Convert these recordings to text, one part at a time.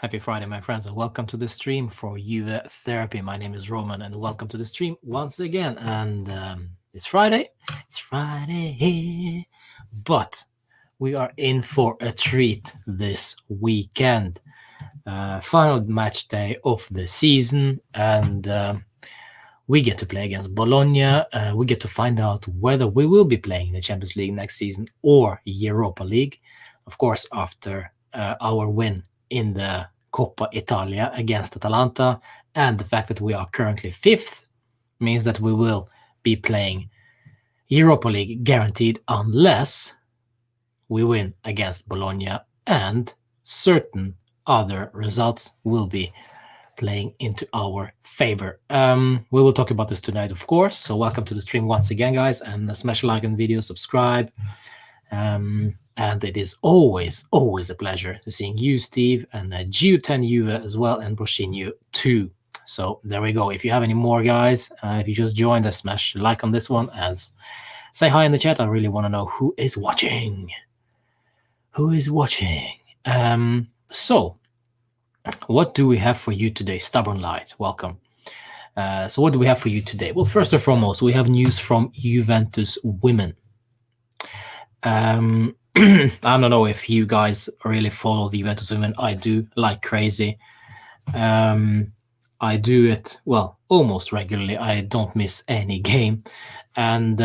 Happy Friday, my friends, and welcome to the stream for Juve Therapy. My name is Roman, and welcome to the stream once again. And it's Friday. It's Friday here. But we are in for a treat this weekend. Final match day of the season, and we get to play against Bologna. We get to find out whether we will be playing in the Champions League next season or Europa League. Of course, after our win in the Coppa Italia against Atalanta, and the fact that we are currently fifth means that we will be playing Europa League guaranteed unless we win against Bologna, and certain other results will be playing into our favor. We will talk about this tonight, of course. So welcome to the stream once again, guys, and smash a like on the video, subscribe. And it is always a pleasure seeing you, Steve, and G10 Juve as well, and Broshinho too. So there we go. If you have any more, guys, if you just joined us, smash a like on this one and say hi in the chat. I really want to know who is watching. So what do we have for you today? Stubborn Light, welcome. So what do we have for you today? Well, first and foremost, we have news from Juventus women. I don't know if you guys really follow the Juventus women. I do, like crazy. I do it, well, almost regularly. I don't miss any game. And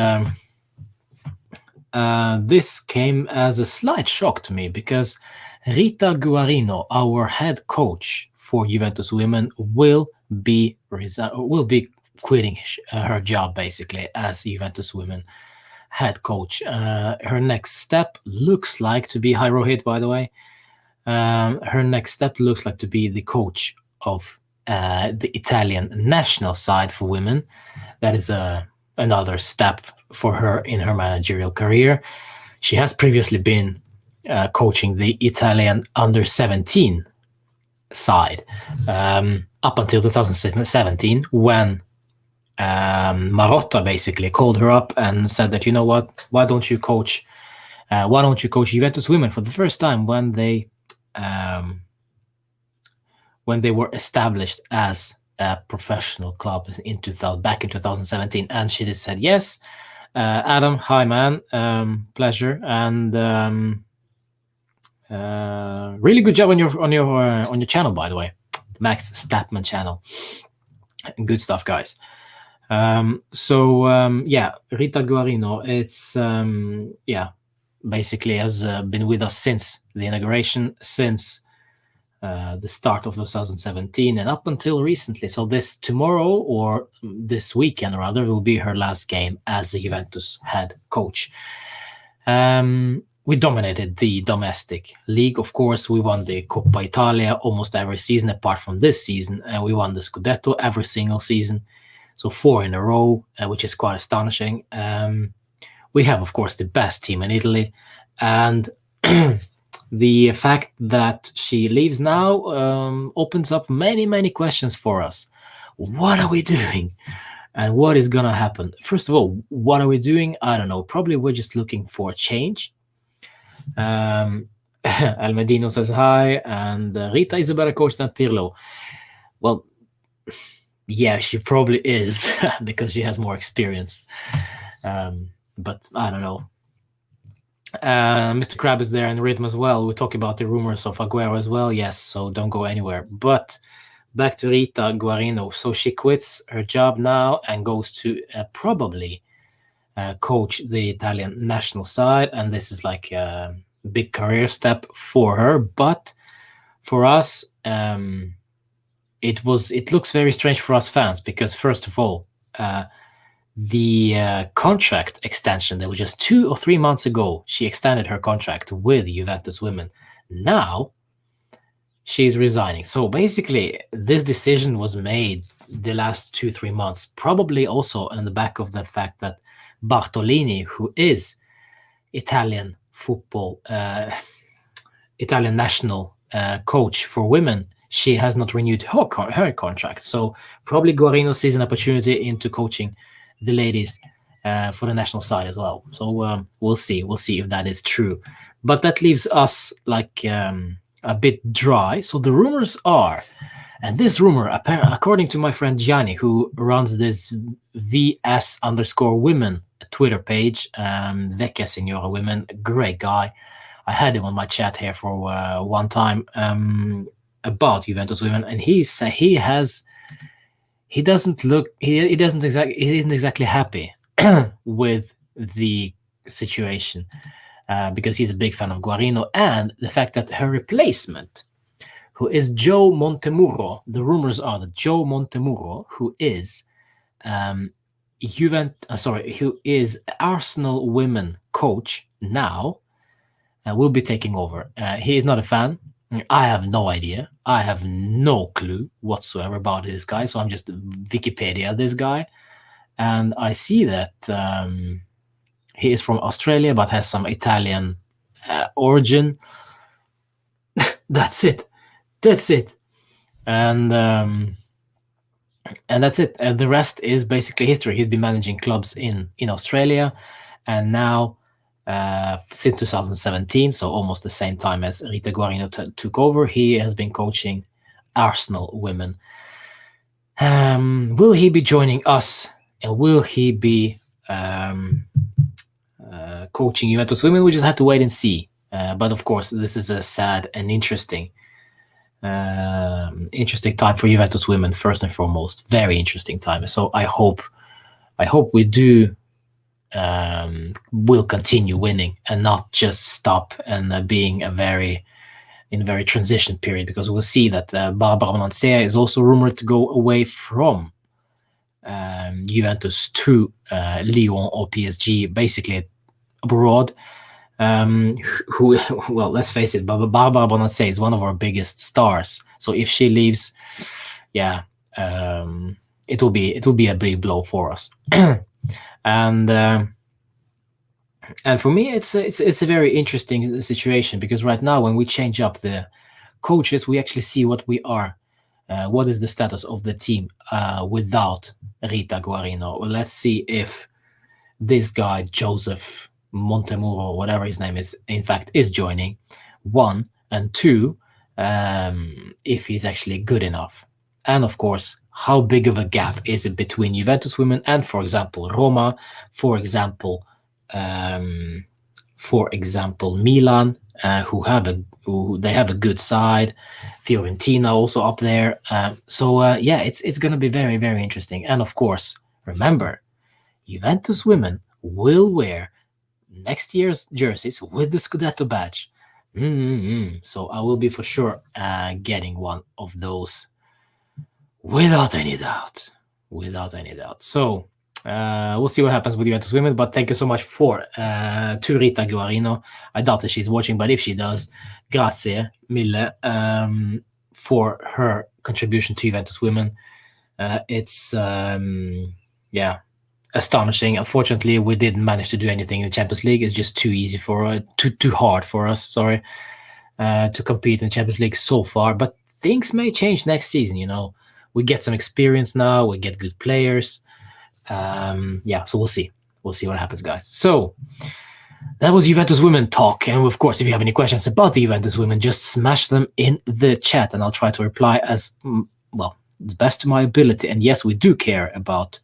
this came as a slight shock to me because Rita Guarino, our head coach for Juventus women, will be quitting her job basically as Juventus women head coach. Her next step looks like to be Rohit, by the way. Her next step looks like to be the coach of the Italian national side for women. That is another step for her in her managerial career. She has previously been coaching the Italian under-17 side up until 2017, when Marotta basically called her up and said that, you know what, why don't you coach Juventus women for the first time when they were established as a professional club back in 2017. And she just said yes. Adam, hi man, pleasure, and really good job on your channel, by the way, the Max Statman channel. Good stuff, guys. Rita Guarino, it's basically has been with us since the inauguration, since the start of 2017 and up until recently. So this weekend rather, will be her last game as the Juventus head coach. We dominated the domestic league. Of course, we won the Coppa Italia almost every season apart from this season, and we won the Scudetto every single season. So 4 in a row, which is quite astonishing. We have, of course, the best team in Italy. And the fact that she leaves now opens up many questions for us. What are we doing? And what is going to happen? First of all, what are we doing? I don't know. Probably we're just looking for a change. Almedino says hi. And Rita is a better coach than Pirlo. Well, yeah, she probably is because she has more experience. But I don't know. Mr. Crab is there and Rhythm as well. We talk about the rumors of Aguero as well. Yes, so don't go anywhere. But back to Rita Guarino. So she quits her job now and goes to probably coach the Italian national side. And this is like a big career step for her. But for us, it looks very strange for us fans because, first of all, the contract extension that was just 2 or 3 months ago, she extended her contract with Juventus women. Now she's resigning. So basically, this decision was made the last 2-3 months, probably also on the back of the fact that Bartolini, who is Italian football, Italian national coach for women, she has not renewed her contract. So probably Guarino sees an opportunity into coaching the ladies for the national side as well. So we'll see if that is true. But that leaves us like a bit dry. So the rumors are, and this rumor, according to my friend Gianni, who runs this VS underscore women Twitter page, Vecchia Signora Women, great guy. I had him on my chat here for one time about Juventus women, and he has he doesn't look he doesn't exactly he isn't exactly happy with the situation because he's a big fan of Guarino and the fact that her replacement, who is Joe Montemurro, the rumors are that Joe Montemurro, who is who is Arsenal women coach now, will be taking over. He is not a fan. I have no idea. I have no clue whatsoever about this guy. So I'm just Wikipedia this guy, and I see that he is from Australia but has some Italian origin. That's it. That's it. And that's it. And the rest is basically history. He's been managing clubs in Australia, and now since 2017, so almost the same time as Rita Guarino took over, he has been coaching Arsenal women. Will he be joining us, and will he be coaching Juventus women? We just have to wait and see. But of course, this is a sad and interesting time for Juventus women, first and foremost. Very interesting time. So I hope we do will continue winning and not just stop and being in a very transition period, because we'll see that Barbara Bonansea is also rumored to go away from Juventus to Lyon or PSG, basically abroad. Who, well, let's face it, Barbara Bonansea is one of our biggest stars. So if she leaves, yeah, it will be a big blow for us. And for me, it's a very interesting situation, because right now, when we change up the coaches, we actually see what we are. What is the status of the team without Rita Guarino? Well, let's see if this guy, Joseph Montemurro, whatever his name is, in fact, is joining. One, and two, if he's actually good enough. And of course, how big of a gap is it between Juventus women and, for example, Roma, for example, Milan, who have a good side, Fiorentina also up there. Yeah, it's going to be very, very interesting. And of course, remember, Juventus women will wear next year's jerseys with the Scudetto badge. So I will be for sure getting one of those, without any doubt. So we'll see what happens with Juventus women. But thank you so much to Rita Guarino. I doubt that she's watching, but if she does, grazie mille for her contribution to Juventus women. It's astonishing. Unfortunately, we didn't manage to do anything in the Champions League. It's just too easy too hard for us. Sorry, to compete in the Champions League so far. But things may change next season. We get some experience now. We get good players. So we'll see. We'll see what happens, guys. So that was Juventus women talk. And of course, if you have any questions about the Juventus women, just smash them in the chat, and I'll try to reply as best to my ability. And yes, we do care about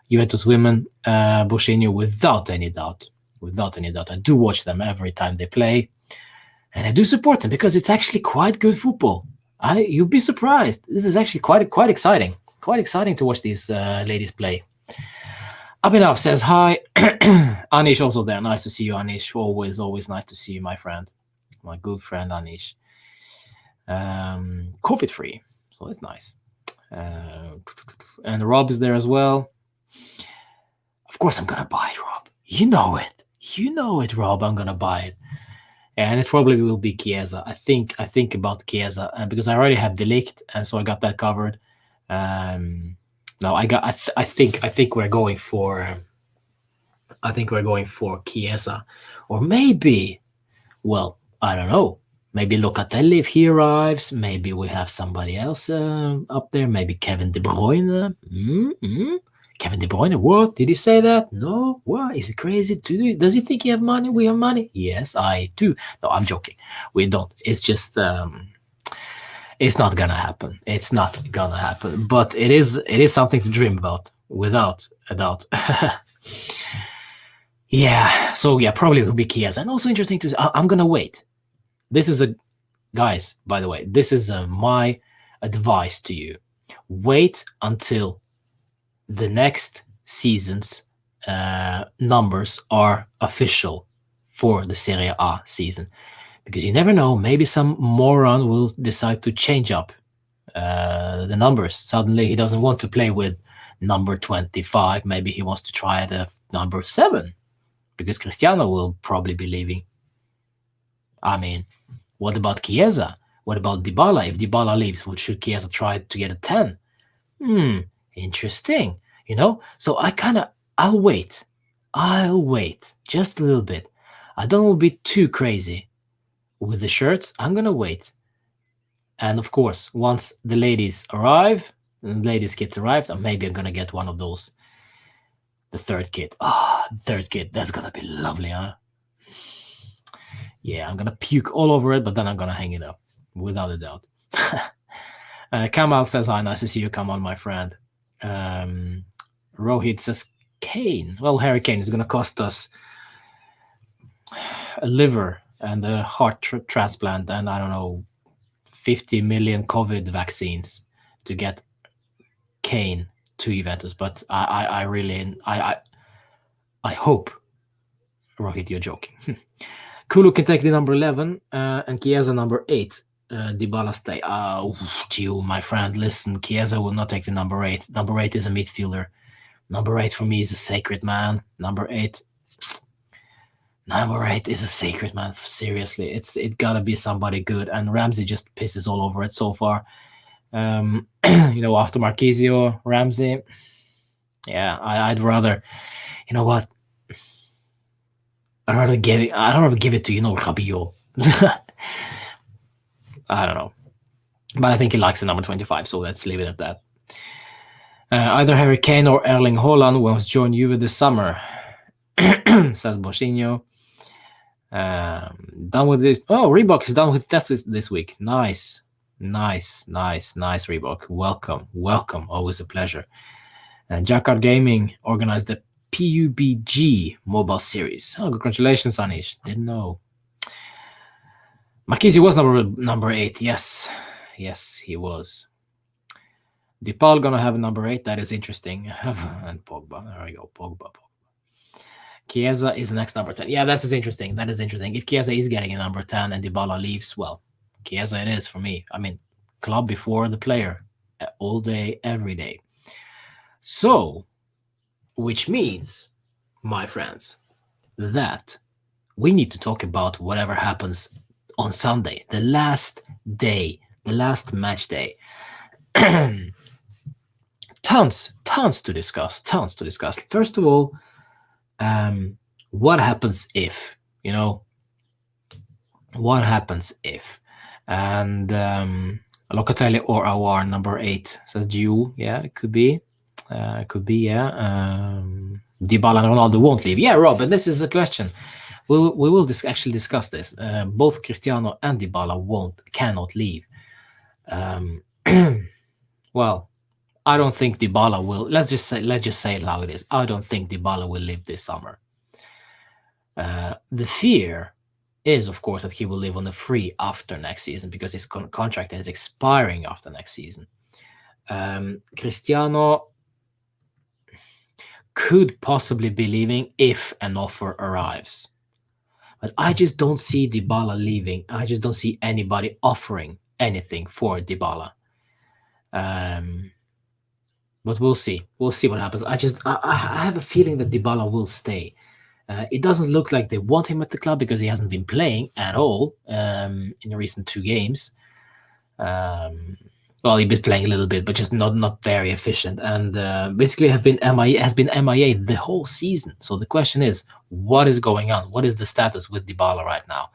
Juventus women, Buscinho, without any doubt. I do watch them every time they play, and I do support them because it's actually quite good football. You'll be surprised. This is actually quite exciting. Quite exciting to watch these ladies play. Abhinav says hi. Anish also there. Nice to see you, Anish. Always nice to see you, my friend. My good friend, Anish. COVID free. So that's nice. And Rob is there as well. Of course I'm going to buy it, Rob. You know it, Rob. I'm going to buy it. And it probably will be Chiesa. I think about Chiesa because I already have Delict, and so I got that covered. No, I think we're going for. I think we're going for Chiesa, or maybe, well, I don't know. Maybe Locatelli if he arrives. Maybe we have somebody else up there. Maybe Kevin De Bruyne. Kevin De Bruyne, what? Did he say that? No. What? Is he crazy? Does he think he have money? We have money? Yes, I do. No, I'm joking. We don't. It's just it's not gonna happen. It's not gonna happen. But it is something to dream about, without a doubt. Yeah. So yeah, probably it will be Chiesa. And also interesting to. I'm gonna wait. This is a guys. By the way, this is my advice to you. Wait until the next season's numbers are official for the Serie A season, because you never know, maybe some moron will decide to change up the numbers. Suddenly he doesn't want to play with number 25, maybe he wants to try the number 7, because Cristiano will probably be leaving. I mean, what about Chiesa? What about Dybala? If Dybala leaves, should Chiesa try to get a 10? Interesting. So I'll wait. I'll wait just a little bit. I don't want to be too crazy with the shirts. I'm gonna wait. And of course, once the ladies arrive, and the ladies kits arrived, maybe I'm gonna get one of those. The third kit. Third kit. That's gonna be lovely, huh? Yeah, I'm gonna puke all over it, but then I'm gonna hang it up, without a doubt. Kamal says, hi, nice to see you, Kamal, my friend. Rohit says, Kane. Well, Harry Kane is gonna cost us a liver and a heart transplant, and I don't know, 50 million COVID vaccines to get Kane to Juventus. But I really hope, Rohit, you're joking. Kulu can take the number 11 and Chiesa number 8. Dybala stay. You, my friend, listen, Chiesa will not take the number 8. Number 8 is a midfielder. Number 8 for me is a sacred man. Number 8 is a sacred man. Seriously, it gotta be somebody good. And Ramsey just pisses all over it so far. After Marquisio, Ramsey. Yeah, I'd rather. You know what? I'd rather give it to Rabiot. I don't know, but I think he likes the number 25, so let's leave it at that. Either Harry Kane or Erling Haaland wants to join Juve this summer, says Boshinho. Done with it. Oh, Reebok is done with tests this week. Nice, Reebok. Welcome. Always a pleasure. Jacquard Gaming organized the PUBG mobile series. Oh, congratulations, Anish. Didn't know. Marquise was number 8. Yes, he was. DePaul gonna have number 8. That is interesting. And Pogba. There we go. Pogba. Chiesa is the next number 10. Yeah, that is interesting. If Chiesa is getting a number 10 and Dybala leaves, well, Chiesa it is for me. I mean, club before the player, all day, every day. So, which means, my friends, that we need to talk about whatever happens on Sunday, the last match day. Tons to discuss. First of all, what happens if? What happens if? And Locatelli or Awar number 8 says Giu. Yeah, it could be. Yeah. Dybala and Ronaldo won't leave. Yeah, Rob, and this is a question. We will actually discuss this. Both Cristiano and Dybala cannot leave. Well, I don't think Dybala will. Let's just say it how it is. I don't think Dybala will leave this summer. The fear is, of course, that he will live on a free after next season, because his contract is expiring after next season. Cristiano could possibly be leaving if an offer arrives. But I just don't see Dybala leaving. I just don't see anybody offering anything for Dybala. But we'll see. We'll see what happens. I have a feeling that Dybala will stay. It doesn't look like they want him at the club, because he hasn't been playing at all in the recent 2 games. Well, he's been playing a little bit, but just not very efficient, and basically has been MIA the whole season. So the question is, what is going on? What is the status with Dybala right now?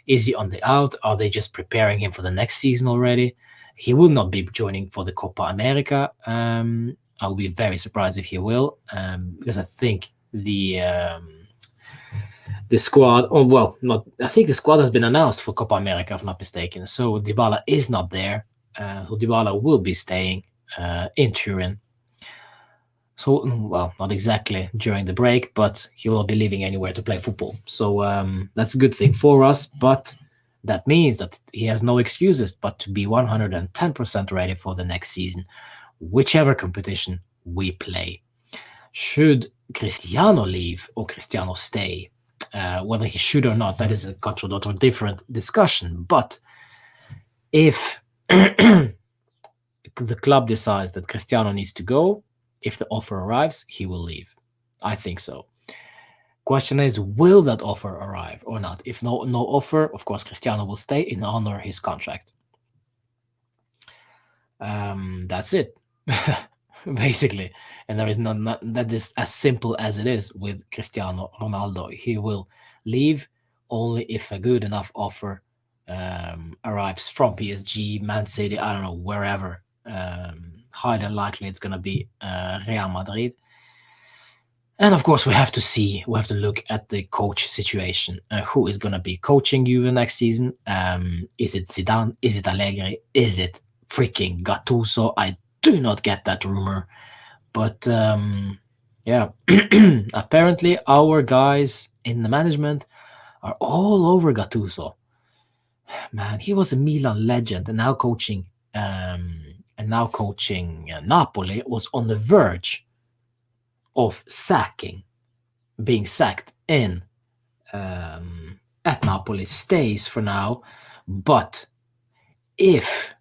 Is he on the out? Are they just preparing him for the next season already? He will not be joining for the Copa America. I I'll be very surprised if he will, because I think the squad. Oh well, not. I think the squad has been announced for Copa America, if I'm not mistaken. So Dybala is not there. So Dybala will be staying in Turin. So well, not exactly during the break, but he will be leaving anywhere to play football. So that's a good thing for us. But that means that he has no excuses but to be 110% ready for the next season, whichever competition we play. Should Cristiano leave or Cristiano stay? Whether he should or not, that is a total different discussion. But if the club decides that Cristiano needs to go, if the offer arrives, he will leave. I think so. Question is, will that offer arrive or not? If no offer, of course, Cristiano will stay and honor his contract. That's it, basically. And there is not that is as simple as it is with Cristiano Ronaldo. He will leave only if a good enough offer arrives from PSG, Man City, I don't know, wherever. Highly likely it's going to be Real Madrid. And of course, we have to look at the coach situation. Who is going to be coaching Juve next season? Is it Zidane? Is it Allegri? Is it freaking Gattuso? I do not get that rumor. But yeah, apparently our guys in the management are all over Gattuso. Man, he was a Milan legend, and now coaching Napoli, was on the verge of being sacked in at Napoli. Stays for now, but if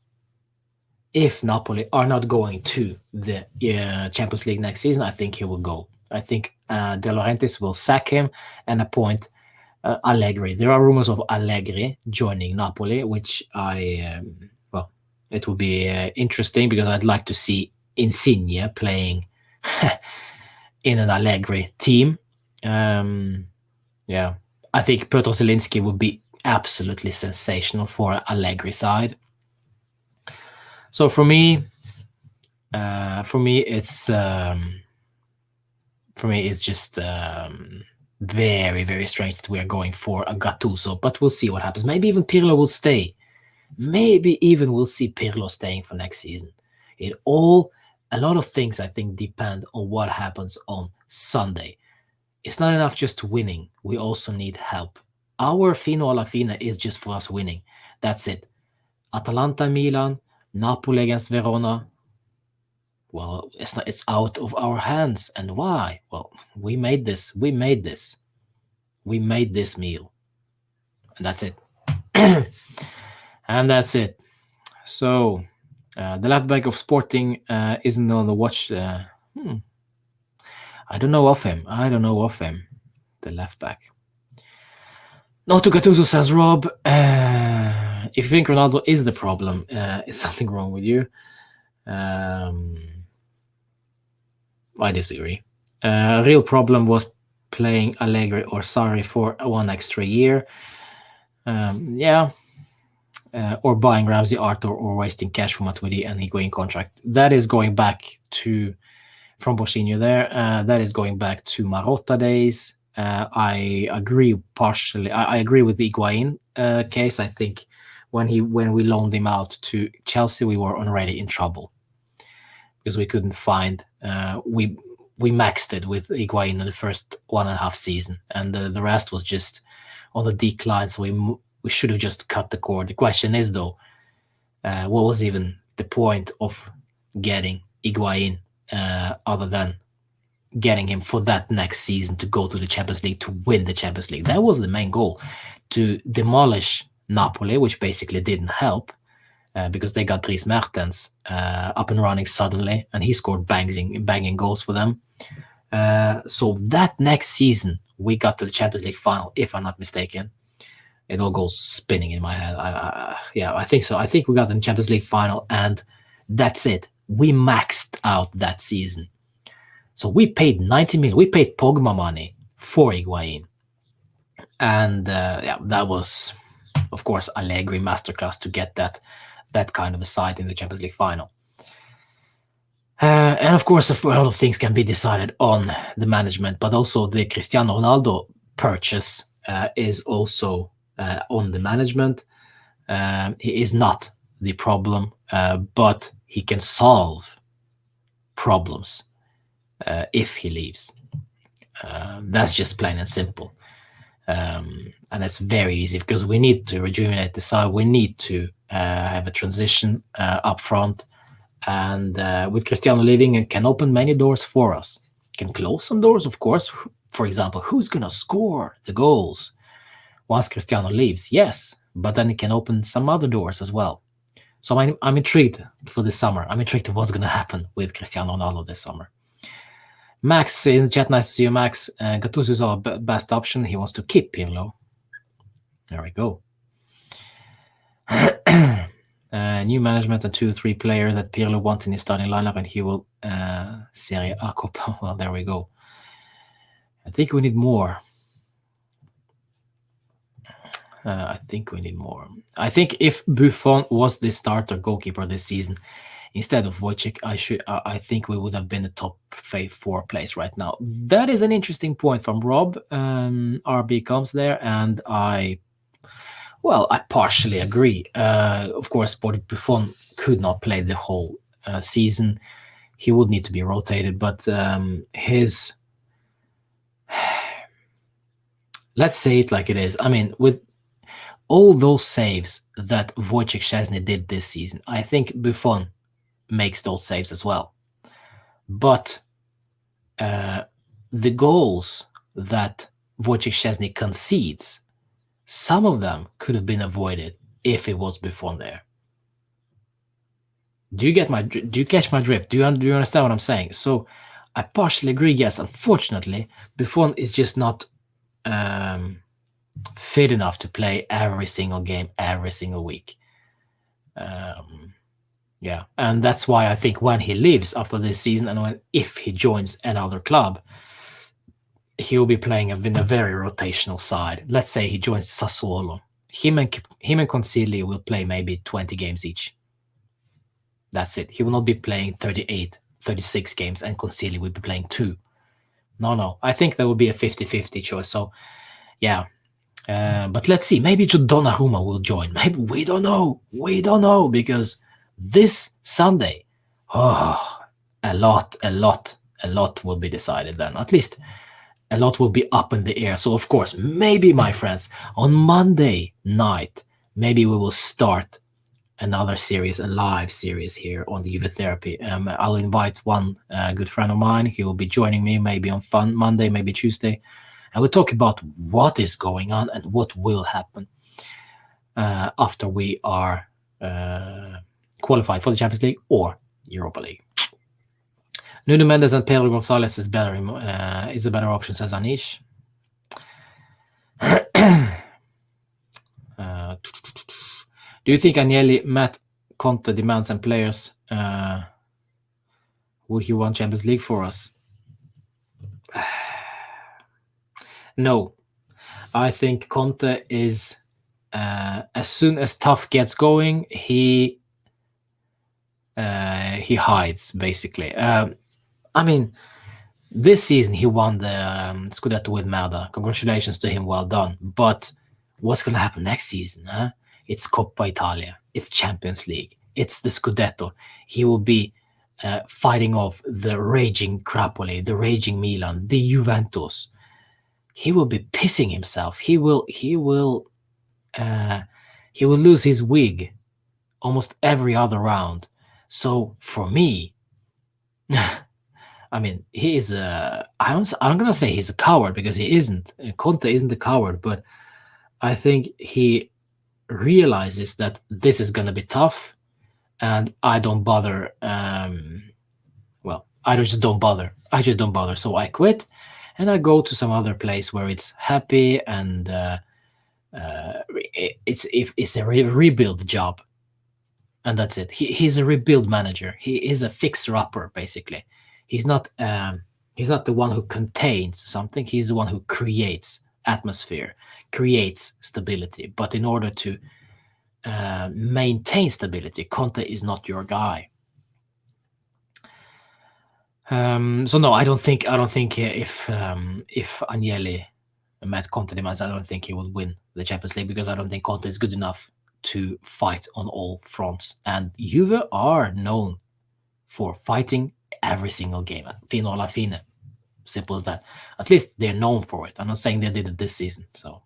Napoli are not going to the Champions League next season, I think he will go. I think De Laurentiis will sack him and appoint Allegri. There are rumors of Allegri joining Napoli, which it will be interesting because I'd like to see Insigne playing in an Allegri team. Yeah, I think Piotr Zielinski would be absolutely sensational for Allegri side. So for me, it's just very, very strange that we are going for a Gattuso, but we'll see what happens. Maybe even Pirlo will stay. Maybe even we'll see Pirlo staying for next season. A lot of things I think depend on what happens on Sunday. It's not enough just winning. We also need help. Our fino alla fine is just for us winning. That's it. Atalanta, Milan, Napoli against Verona. Well, it's out of our hands. And why? Well, we made this meal. And that's it. And that's it. So the left back of Sporting isn't on the watch. I don't know of him. The left back. No to Gattuso, says Rob. If you think Ronaldo is the problem, is something wrong with you? I disagree. Real problem was playing Allegri or Sarri for 1 extra year. Or buying Ramsey Arthur or wasting cash for Matuidi and Higuain contract. That is going back to, from Bochinho there, that is going back to Marotta days. I agree partially. I agree with the Higuain case. I think when we loaned him out to Chelsea, we were already in trouble because we couldn't find. We maxed it with Higuain in the first 1.5 season, and the rest was just on the decline. So we should have just cut the cord. The question is though, what was even the point of getting Higuain other than getting him for that next season to go to the Champions League, to win the Champions League? That was the main goal, to demolish Napoli, which basically didn't help because they got Dries Mertens up and running suddenly, and he scored banging goals for them. So that next season, we got to the Champions League final, if I'm not mistaken. It all goes spinning in my head. I think so. I think we got in the Champions League final, and that's it. We maxed out that season. So we paid 90 million. We paid Pogba money for Higuain. And that was, of course, Allegri masterclass to get that kind of a side in the Champions League final. And of course, a lot of things can be decided on the management, but also the Cristiano Ronaldo purchase is also on the management. He is not the problem, but he can solve problems if he leaves. That's just plain and simple. And it's very easy because we need to rejuvenate the side. We need to have a transition up front. And with Cristiano leaving, it can open many doors for us. It can close some doors, of course. For example, who's going to score the goals once Cristiano leaves? Yes, but then it can open some other doors as well. So I'm intrigued for this summer. I'm intrigued to what's going to happen with Cristiano Ronaldo this summer. Max in the chat, nice to see you, Max. Gattuso is our best option. He wants to keep Pirlo. There we go. New management and 2-3 player that Pirlo wants in his starting lineup, and he will Serie A Coppa. Well, there we go. I think we need more. I think if Buffon was the starter goalkeeper this season instead of Wojciech, I think we would have been a top 4 place right now. That is an interesting point from Rob. RB comes there, and I partially agree. Of course, Buffon could not play the whole season. He would need to be rotated, but his let's say it like it is. I mean, with all those saves that Wojciech Szczesny did this season, I think Buffon makes those saves as well. But the goals that Wojciech Szczesny concedes, some of them could have been avoided if it was Buffon there. Do you catch my drift? Do you understand what I'm saying? So I partially agree. Yes, unfortunately, Buffon is just not fit enough to play every single game, every single week. Yeah, and that's why I think when he leaves after this season, and if he joins another club, he will be playing in a very rotational side. Let's say he joins Sassuolo. Him and Consigli will play maybe 20 games each. That's it. He will not be playing 38, 36 games, and Consigli will be playing 2. No. I think that would be a 50-50 choice. So, yeah. But let's see. Maybe Donnarumma will join. Maybe we don't know because this Sunday, a lot will be decided then. At least a lot will be up in the air. So of course, maybe my friends, on Monday night, maybe we will start another series, a live series here on the Juve Therapy. I'll invite one good friend of mine. He will be joining me maybe on Monday, maybe Tuesday. And we'll talk about what is going on and what will happen after we are qualified for the Champions League or Europa League. Nuno Mendes and Pedro Gonzalez is a better option, says Anish. Do you think Agnelli met Conte demands and players? Would he want Champions League for us? No. I think Conte is, as soon as tough gets going, he hides, basically. I mean, this season he won the Scudetto with Merda. Congratulations to him, well done. But what's going to happen next season? Huh? It's Coppa Italia. It's Champions League. It's the Scudetto. He will be fighting off the raging Napoli, the raging Milan, the Juventus. He will be pissing himself. He will lose his wig almost every other round. So for me, I mean, he is I'm gonna say he's a coward because he isn't. Conte isn't a coward, but I think he realizes that this is gonna be tough, and I don't bother. I just don't bother. So I quit, and I go to some other place where it's happy and it's a rebuild job, and that's it. He's a rebuild manager. He is a fixer-upper, basically. He's not the one who contains something. He's the one who creates atmosphere, creates stability. But in order to maintain stability, Conte is not your guy. So no, I don't think if Agnelli met Conte demands, I don't think he will win the Champions League because I don't think Conte is good enough to fight on all fronts. And Juve are known for fighting every single game. Fino alla fine. Simple as that. At least they're known for it. I'm not saying they did it this season. So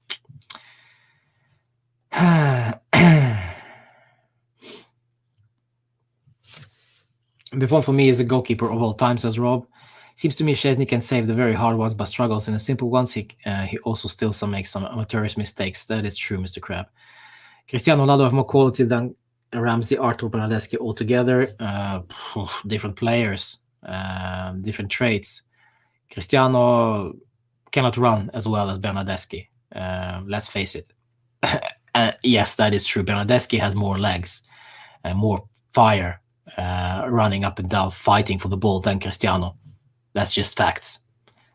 Buffon for me is a goalkeeper of all time, says Rob. Seems to me Szczesny can save the very hard ones, but struggles in the simple ones. He also still makes some amateurish mistakes. That is true, Mr. Crab. Cristiano Ronaldo have more quality than Ramsey, Arthur, Bernardeschi altogether. Different players, different traits. Cristiano cannot run as well as Bernardeschi. Let's face it. Yes, that is true. Bernardeschi has more legs and more fire running up and down, fighting for the ball than Cristiano. That's just facts.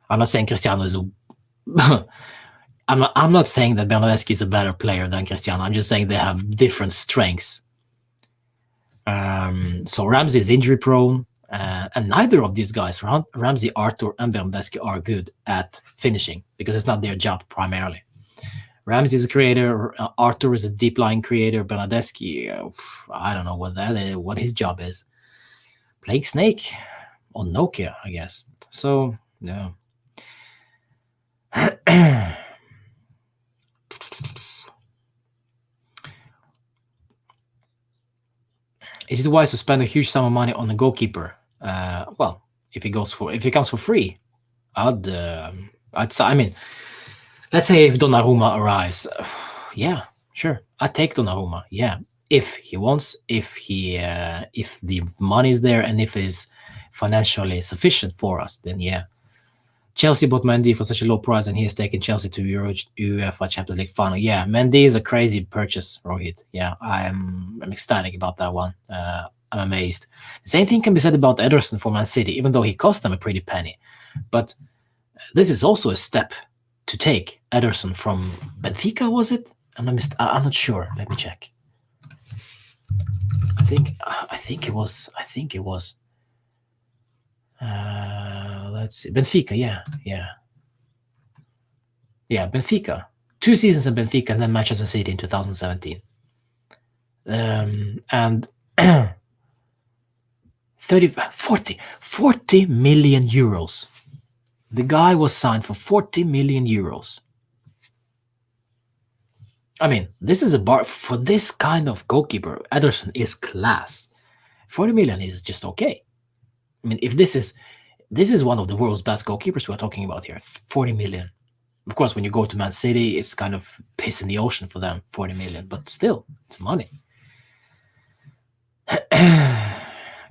I'm not saying Cristiano is a... I'm not saying that Bernardeschi is a better player than Cristiano. I'm just saying they have different strengths. So Ramsey is injury prone, and neither of these guys, Ramsey, Arthur, and Bernardeschi, are good at finishing because it's not their job primarily. Ramsey is a creator. Arthur is a deep line creator. Bernardeschi, I don't know what his job is. Playing Snake on Nokia, I guess. So yeah. Is it wise to spend a huge sum of money on a goalkeeper? Well, if it comes for free, I'd say. I mean, let's say if Donnarumma arrives, yeah, sure, I'd take Donnarumma. Yeah, if he wants, if the money's there, and if it's financially sufficient for us, then yeah. Chelsea bought Mendy for such a low price, and he has taken Chelsea to UEFA Champions League final. Yeah, Mendy is a crazy purchase, Rohit. Yeah, I'm ecstatic about that one. I'm amazed. The same thing can be said about Ederson for Man City, even though he cost them a pretty penny. But this is also a step to take Ederson from Benfica, was it? I'm not sure. Let me check. I think it was. Let's see. Benfica, yeah, Benfica. 2 seasons in Benfica and then Manchester City in 2017. And 40 million euros. The guy was signed for 40 million euros. I mean, this is a bar for this kind of goalkeeper. Ederson is class. 40 million is just okay. I mean, if this is one of the world's best goalkeepers we're talking about here, 40 million. Of course, when you go to Man City, it's kind of piss in the ocean for them, 40 million, but still, it's money.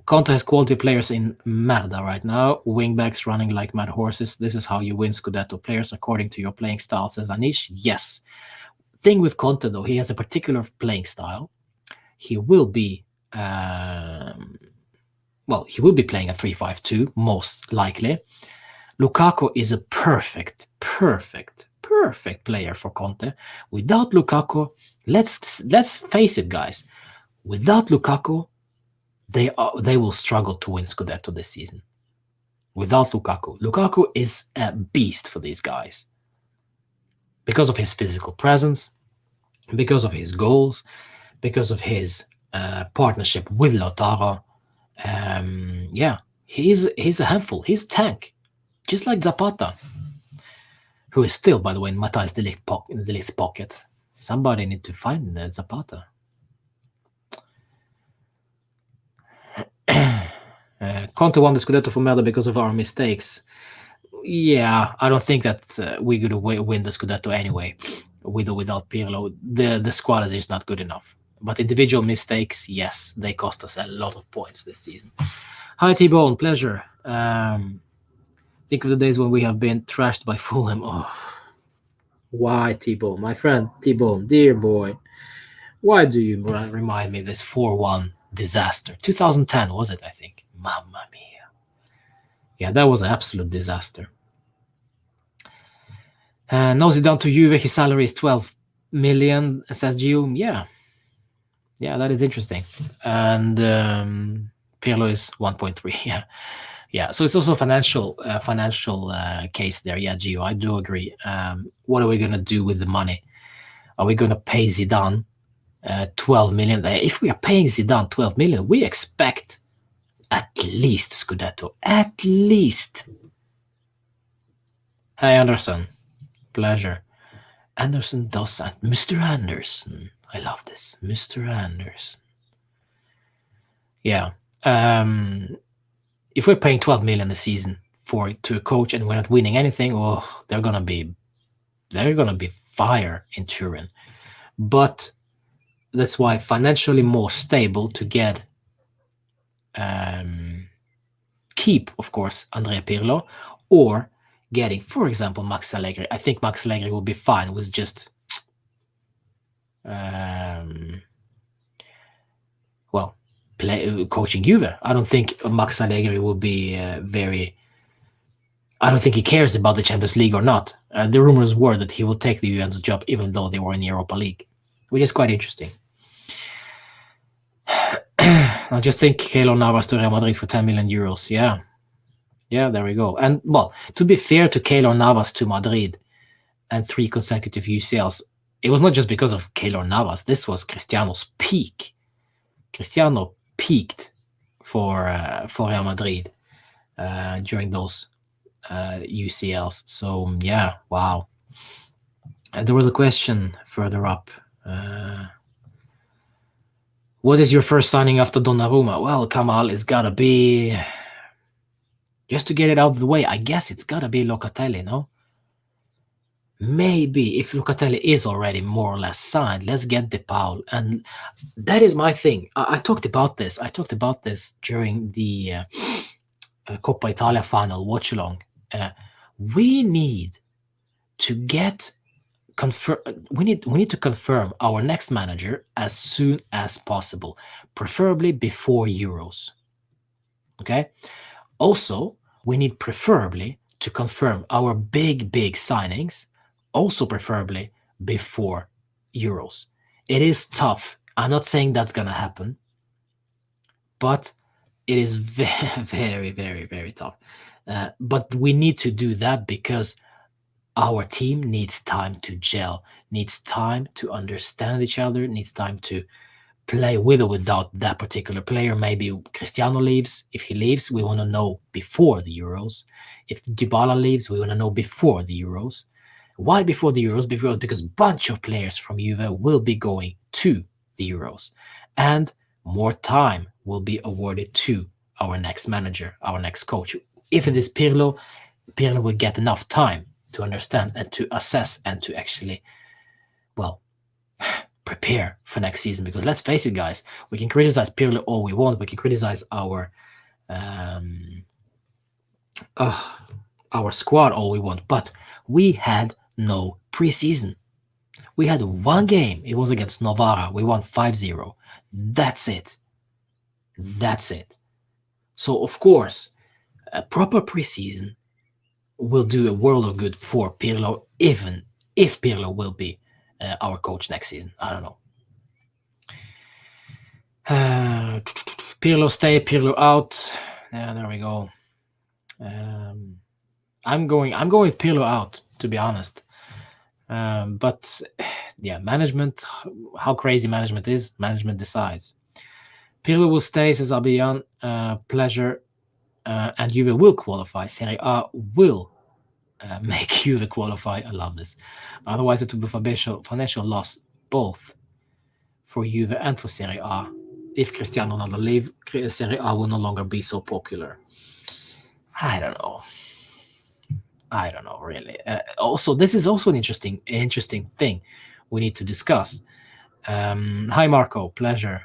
Conte has quality players in merda right now. Wingbacks running like mad horses. This is how you win Scudetto. Players according to your playing style, says Anish. Yes. Thing with Conte, though, he has a particular playing style. He will be... he will be playing a 3-5-2, most likely. Lukaku is a perfect player for Conte. Without Lukaku, let's face it, guys. Without Lukaku, they will struggle to win Scudetto this season. Without Lukaku is a beast for these guys. Because of his physical presence, because of his goals, because of his partnership with Lautaro. He's a handful. He's a tank. Just like Zapata, who is still, by the way, in Matthijs de Ligt's pocket. Somebody need to find Zapata. Conte won the Scudetto for Merda because of our mistakes. Yeah, I don't think that we're going to win the Scudetto anyway, with or without Pirlo. The squad is just not good enough. But individual mistakes, yes, they cost us a lot of points this season. Hi, T-Bone, pleasure. Think of the days when we have been trashed by Fulham. Oh, why, T-Bone? My friend T-Bone, dear boy. Why do you remind me of this 4-1 disaster? 2010, was it, I think? Mamma mia. Yeah, that was an absolute disaster. Nosy down to Juve, his salary is 12 million, says Gio. Yeah, that is interesting. And Pirlo is 1.3. Yeah, Yeah, so it's also a financial case there. Yeah, Gio, I do agree. What are we gonna do with the money? Are we gonna pay Zidane 12 million? If we are paying Zidane 12 million, we expect at least Scudetto. At least. Hey, Anderson. Pleasure. Anderson does that. Mr. Anderson. I love this. Mr. Anderson. Yeah. If we're paying 12 million a season to a coach and we're not winning anything, oh, they're gonna be fire in Turin. But that's why financially more stable to get keep, of course, Andrea Pirlo, or getting, for example, Max Allegri. I think Max Allegri will be fine with just coaching Juve. I don't think Max Allegri will be I don't think he cares about the Champions League or not. The rumors were that he will take the Juventus job even though they were in the Europa League, which is quite interesting. I just think Keylor Navas to Real Madrid for 10 million euros. Yeah, there we go. And, well, to be fair to Keylor Navas to Madrid and 3 consecutive UCLs, it was not just because of Keylor Navas. This was Cristiano's peak. Cristiano peaked for Real Madrid during those UCLs. So, yeah, wow. And there was a question further up. What is your first signing after Donnarumma? Well, Kamal, it's gotta be... Just to get it out of the way, I guess it's gotta be Locatelli, no? Maybe if Locatelli is already more or less signed, let's get De Paul. And that is my thing. I talked about this. I talked about this during the Coppa Italia final watch-along. We need to get... we need to confirm our next manager as soon as possible, preferably before Euros. Okay? Also, we need preferably to confirm our big signings, also preferably before Euros. It is tough. I'm not saying that's gonna happen, but it is very, very tough. But we need to do that because our team needs time to gel, needs time to understand each other, needs time to play with or without that particular player. Maybe Cristiano leaves. If he leaves, we want to know before the Euros. If Dybala leaves, we want to know before the Euros. Why before the Euros? Because a bunch of players from Juve will be going to the Euros. And more time will be awarded to our next manager, our next coach. If it is Pirlo will get enough time to understand and to assess and to actually, well, prepare for next season. Because let's face it, guys, we can criticize Pirlo all we want. We can criticize our squad all we want. But we had no preseason. We had one game. It was against Novara. We won 5-0. That's it. So, of course, a proper preseason will do a world of good for Pirlo, even if Pirlo will be our coach next season. I don't know. Pirlo stay, Pirlo out. Yeah, there we go. I'm going with Pirlo out, to be honest. But yeah, management, how crazy management is, management decides. Pirlo will stay, says Abiyan. Pleasure. And Juve will qualify. Serie A will make Juve qualify. I love this. Otherwise, it would be financial loss both for Juve and for Serie A. If Cristiano Ronaldo leave, Serie A will no longer be so popular. I don't know, really. Also, this is also an interesting thing we need to discuss. Hi, Marco. Pleasure.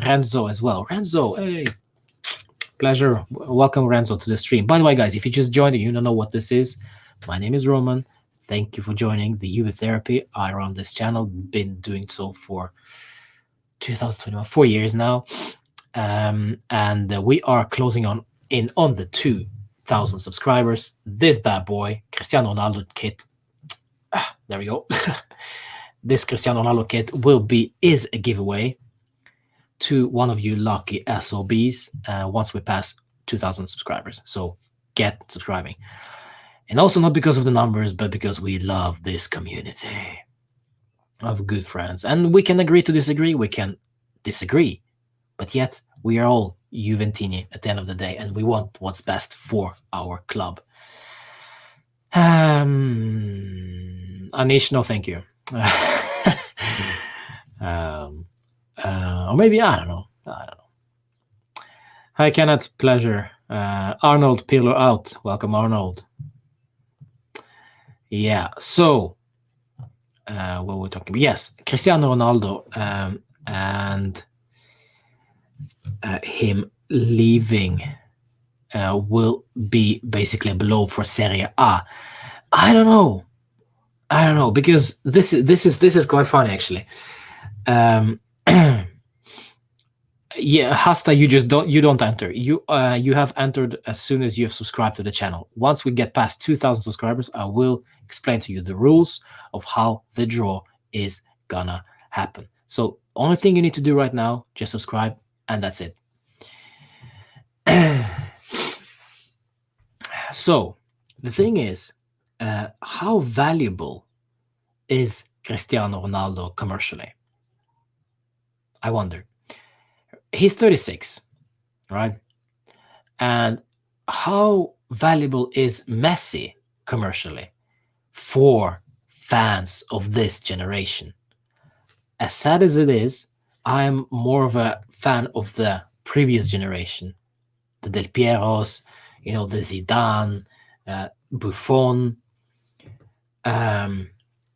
Renzo as well. Renzo, hey. Pleasure. Welcome, Renzo, to the stream. By the way, guys, if you just joined and you don't know what this is, my name is Roman. Thank you for joining the Juve Therapy. I run this channel, been doing so for 2021, 4 years now. And we are closing in on the 2,000 subscribers. This bad boy, Cristiano Ronaldo kit. There we go. This Cristiano Ronaldo kit is a giveaway to one of you lucky SOBs once we pass 2,000 subscribers. So get subscribing. And also not because of the numbers, but because we love this community of good friends. And we can agree to disagree, we can disagree, but yet we are all Juventini at the end of the day, and we want what's best for our club. Anish, no thank you. Or maybe, I don't know. Hi, Kenneth. Pleasure. Arnold, Pillar out. Welcome, Arnold. Yeah, so what were we talking about? Yes, Cristiano Ronaldo and him leaving will be basically a blow for Serie A. I don't know, because this is quite funny actually. Yeah, Hasta, you don't enter. You have entered as soon as you have subscribed to the channel. Once we get past 2,000 subscribers, I will explain to you the rules of how the draw is gonna happen. So only thing you need to do right now, just subscribe, and that's it. So the thing is, how valuable is Cristiano Ronaldo commercially? I wonder. He's 36, right? And how valuable is Messi commercially for fans of this generation? As sad as it is, I'm more of a fan of the previous generation, the Del Pieros, the Zidane, Buffon.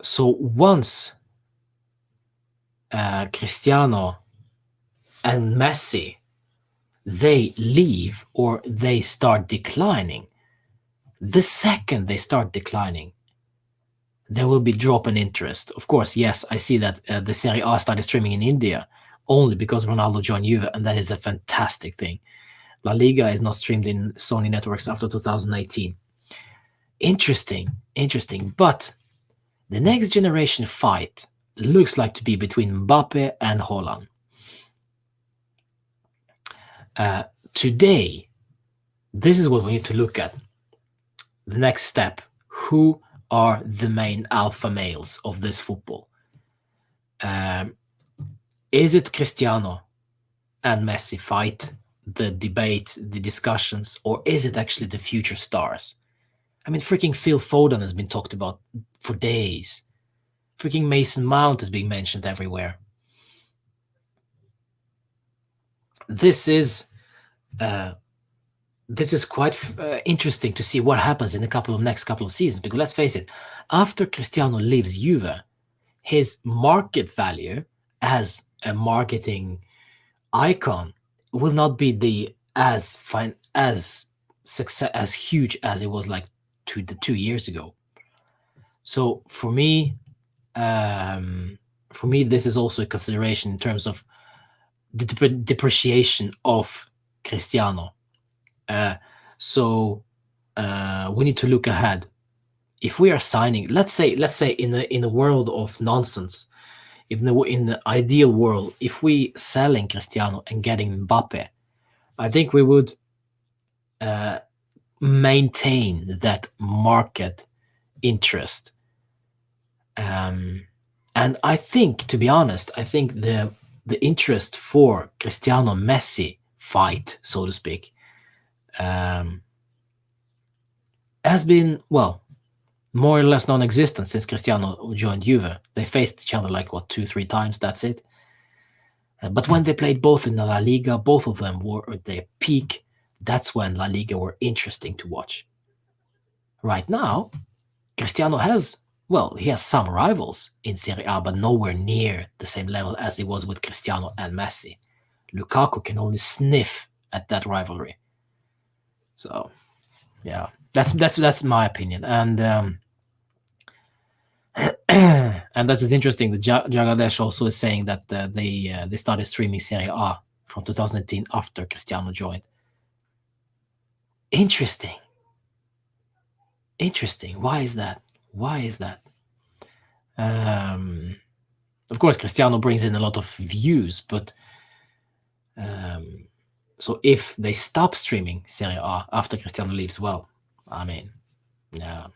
So once Cristiano and Messi, they leave or they start declining, the second they start declining, there will be drop in interest. Of course, yes, I see that the Serie A started streaming in India only because Ronaldo joined Juve, and that is a fantastic thing. La Liga is not streamed in Sony networks after 2018. Interesting. But the next generation fight looks like to be between Mbappe and Haaland. Today, this is what we need to look at. The next step: who are the main alpha males of this football? Is it Cristiano and Messi fight, the debate, the discussions, or is it actually the future stars? I mean, freaking Phil Foden has been talked about for days. Freaking Mason Mount is being mentioned everywhere. This is quite interesting to see what happens in the next couple of seasons, because let's face it, after Cristiano leaves Juve, his market value as a marketing icon will not be as huge as it was like 2 years ago. So for me, this is also a consideration in terms of the depreciation of Cristiano. So we need to look ahead. If we are signing, let's say in a world of nonsense, in the ideal world, if we selling Cristiano and getting Mbappe, I think we would maintain that market interest. And I think, to be honest, the interest for Cristiano Messi fight, so to speak, has been, well, more or less non-existent since Cristiano joined Juve. They faced each other like 2-3 times. That's it. But when they played both in the La Liga, both of them were at their peak. That's when La Liga were interesting to watch. Right now, Cristiano has some rivals in Serie A, but nowhere near the same level as he was with Cristiano and Messi. Lukaku can only sniff at that rivalry. So, yeah, that's my opinion. And and that's interesting. Jagadesh also is saying that they started streaming Serie A from 2018 after Cristiano joined. Interesting. Why is that? Of course, Cristiano brings in a lot of views, but So if they stop streaming Serie A after Cristiano leaves, well, I mean, yeah.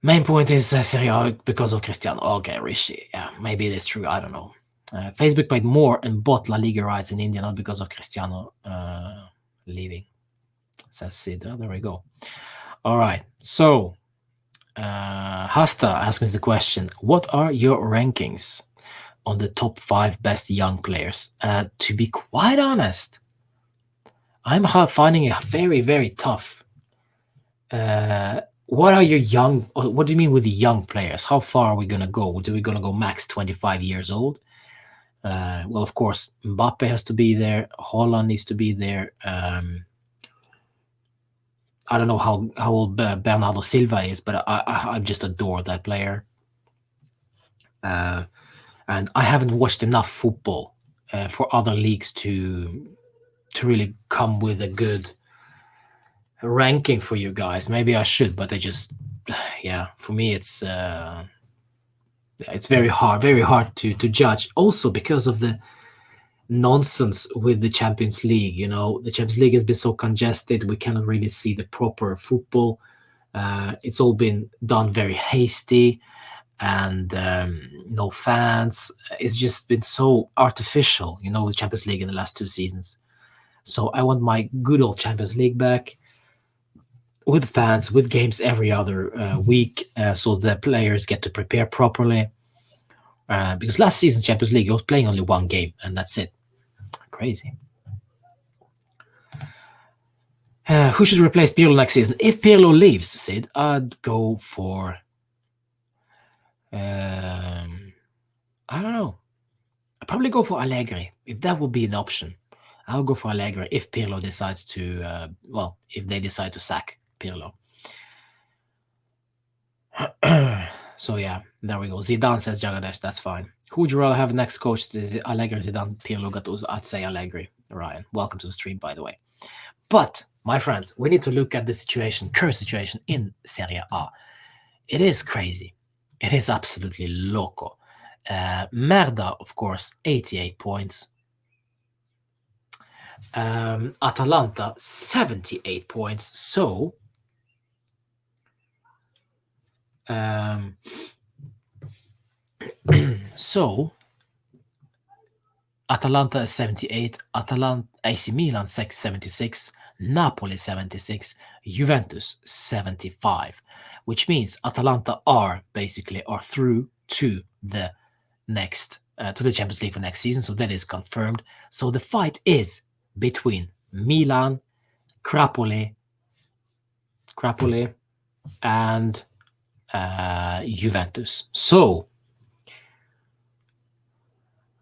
Main point is Serie A because of Cristiano. Okay, Rishi. Yeah, maybe it is true. I don't know. Facebook paid more and bought La Liga rights in India, not because of Cristiano leaving, says Sid. Oh, there we go. All right. So, Hasta asks me the question, what are your rankings on the top 5 best young players? To be quite honest, I'm finding it very, very tough. What are your young? What do you mean with the young players? How far are we gonna go? Are we gonna go max 25 years old? Well, of course, Mbappe has to be there. Holland needs to be there. I don't know how old Bernardo Silva is, but I just adore that player. And I haven't watched enough football for other leagues to really come with a good ranking for you guys. Maybe I should, but I just, yeah, for me it's very hard to judge. Also because of the nonsense with the Champions League. You know, the Champions League has been so congested, we cannot really see the proper football. It's all been done very hasty, and no fans. It's just been so artificial, you know, the Champions League in the last 2 seasons. So I want my good old Champions League back, with fans, with games every other week, so the players get to prepare properly. Because last season's Champions League, I was playing only one game, and that's it. Crazy. Who should replace Pirlo next season? If Pirlo leaves, Sid, I'd go for. I don't know. I'd probably go for Allegri, if that would be an option. I'll go for Allegri if Pirlo decides to. If they decide to sack Pirlo. So yeah, there we go. Zidane says Jagadesh. That's fine. Who would you rather have next coach? Is it Allegri, Zidane, Pirlo, Gattuso? I'd say Allegri. Ryan, welcome to the stream, by the way. But my friends, we need to look at the current situation in Serie A. It is crazy. It is absolutely loco. Merda, of course, 88 points. Atalanta, 78 points. So, Atalanta is 78, AC Milan 76, Napoli 76, Juventus 75, which means Atalanta are through to the next to the Champions League for next season. So that is confirmed. So the fight is between Milan, Crapoli, and Juventus. So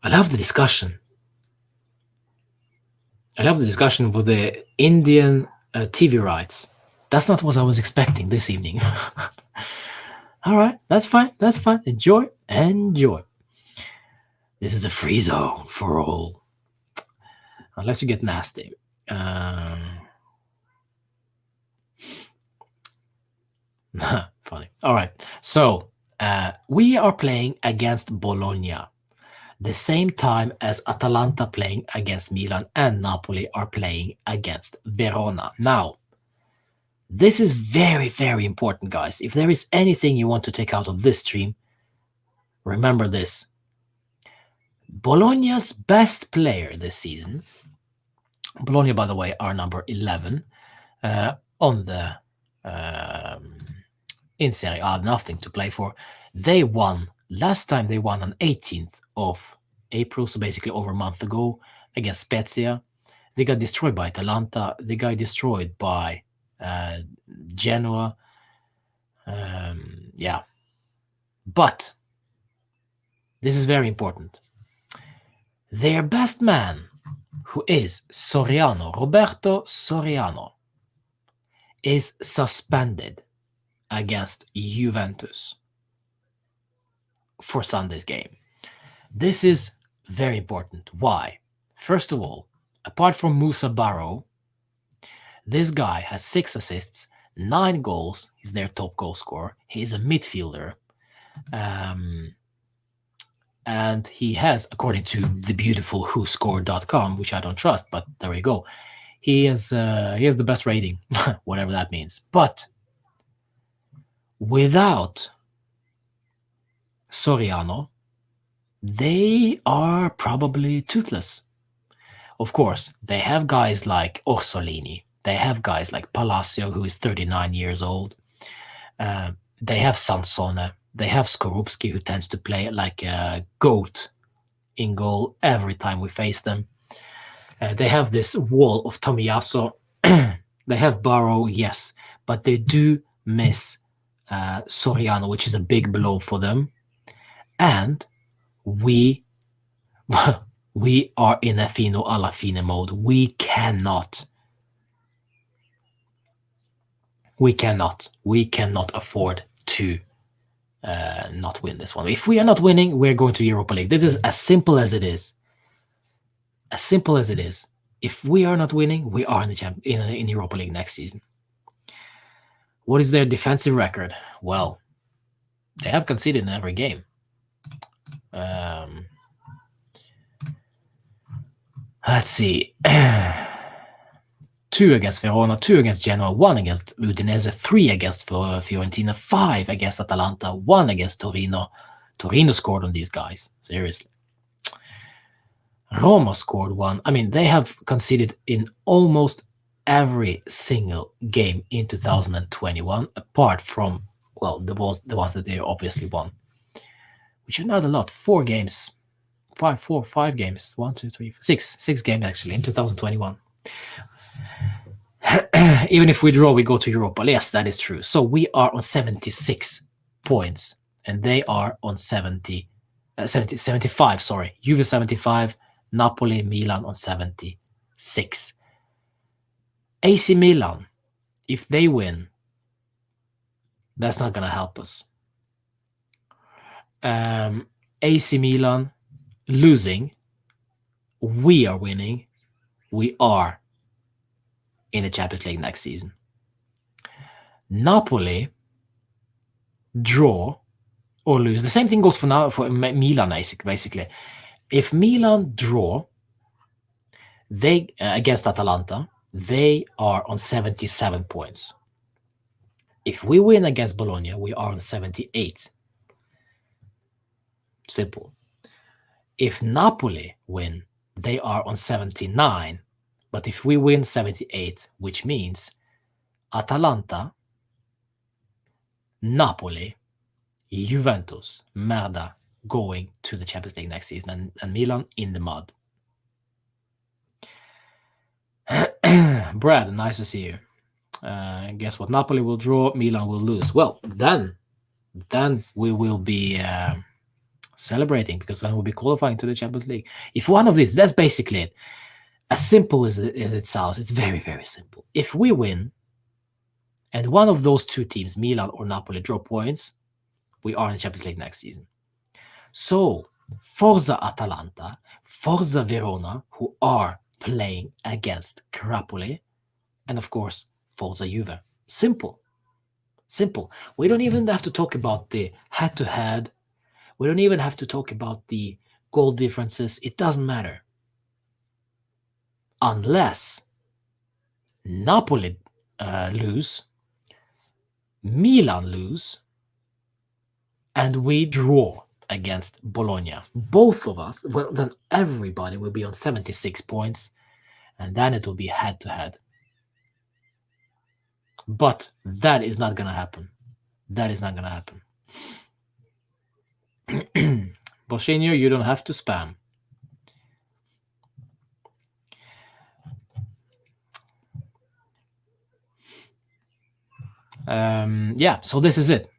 I love the discussion. With the Indian TV rights. That's not what I was expecting this evening. All right, that's fine. Enjoy. This is a free zone for all. Unless you get nasty. Funny. All right. So we are playing against Bologna. The same time as Atalanta playing against Milan and Napoli are playing against Verona. Now, this is very, very important, guys. If there is anything you want to take out of this stream, remember this. Bologna's best player this season, Bologna, by the way, are number 11 on the in Serie A, nothing to play for. They won. Last time they won on 18th of April, so basically over a month ago, against Spezia. They got destroyed by Atalanta. They got destroyed by Genoa. Yeah. But this is very important. Their best man, who is Soriano, Roberto Soriano, is suspended against Juventus for Sunday's game. This is very important. Why? First of all, apart from Musa Barrow, this guy has 6 assists, 9 goals. He's their top goal scorer. He is a midfielder. And he has, according to the beautiful whoscored.com, which I don't trust, but there we go. He has the best rating, whatever that means. But without Soriano, they are probably toothless. Of course, they have guys like Orsolini. They have guys like Palacio, who is 39 years old. They have Sansone. They have Skorupski, who tends to play like a goat in goal every time we face them. They have this wall of Tomiyasu. They have Barrow, yes, but they do miss Soriano, which is a big blow for them. And we are in a fino alla fine mode. We cannot afford to not win this one. If we are not winning, we're going to Europa League. This is as simple as it is. As simple as it is. If we are not winning, we are in Europa League next season. What is their defensive record? Well, they have conceded in every game. Let's see. 2 against Verona, 2 against Genoa, 1 against Udinese, 3 against Fiorentina, 5 against Atalanta, 1 against Torino. Torino scored on these guys, seriously. Roma scored 1. I mean, they have conceded in almost every single game in 2021, apart from, well, the ones that they obviously won, which are not a lot. 4 games. 5 games. 1, 2, 3, 6 games actually in 2021. Even if we draw, we go to Europa. Yes, that is true. So we are on 76 points, and they are on 75. Sorry, Juve 75, Napoli, Milan on 76. AC Milan, if they win, that's not gonna help us. AC Milan losing, we are winning. We are in the Champions League next season. Napoli draw or lose. The same thing goes for Milan, basically. If Milan draw, they against Atalanta, they are on 77 points. If we win against Bologna, we are on 78. Simple. If Napoli win, they are on 79. But if we win 78, which means Atalanta, Napoli, Juventus, Merda going to the Champions League next season, and Milan in the mud. Brad, nice to see you. Guess what? Napoli will draw, Milan will lose. Well, then we will be celebrating, because then we'll be qualifying to the Champions League. If one of these, that's basically it. As simple as it sounds, it's very, very simple. If we win, and one of those two teams, Milan or Napoli, draw points, we are in the Champions League next season. So, Forza Atalanta, Forza Verona, who are playing against Crapoli, and of course, Forza Juve. Simple. Simple. We don't even have to talk about the head-to-head. We don't even have to talk about the goal differences. It doesn't matter. Unless Napoli lose, Milan lose, and we draw against Bologna. Both of us, well, then everybody will be on 76 points, and then it will be head-to-head. But that is not going to happen. That is not going to happen. Boshinho, you don't have to spam. Yeah, so this is it.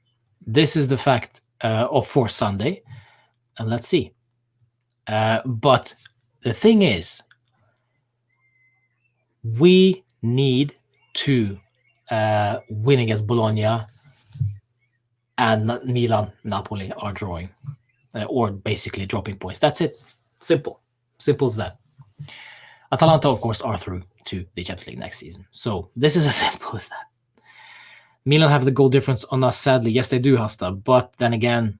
This is the fact for Sunday, and let's see. But the thing is, we need to win against Bologna, and Milan, Napoli are drawing, or basically dropping points. That's it. Simple. Simple as that. Atalanta, of course, are through to the Champions League next season. So this is as simple as that. Milan have the goal difference on us, sadly. Yes, they do, Hasta. But then again,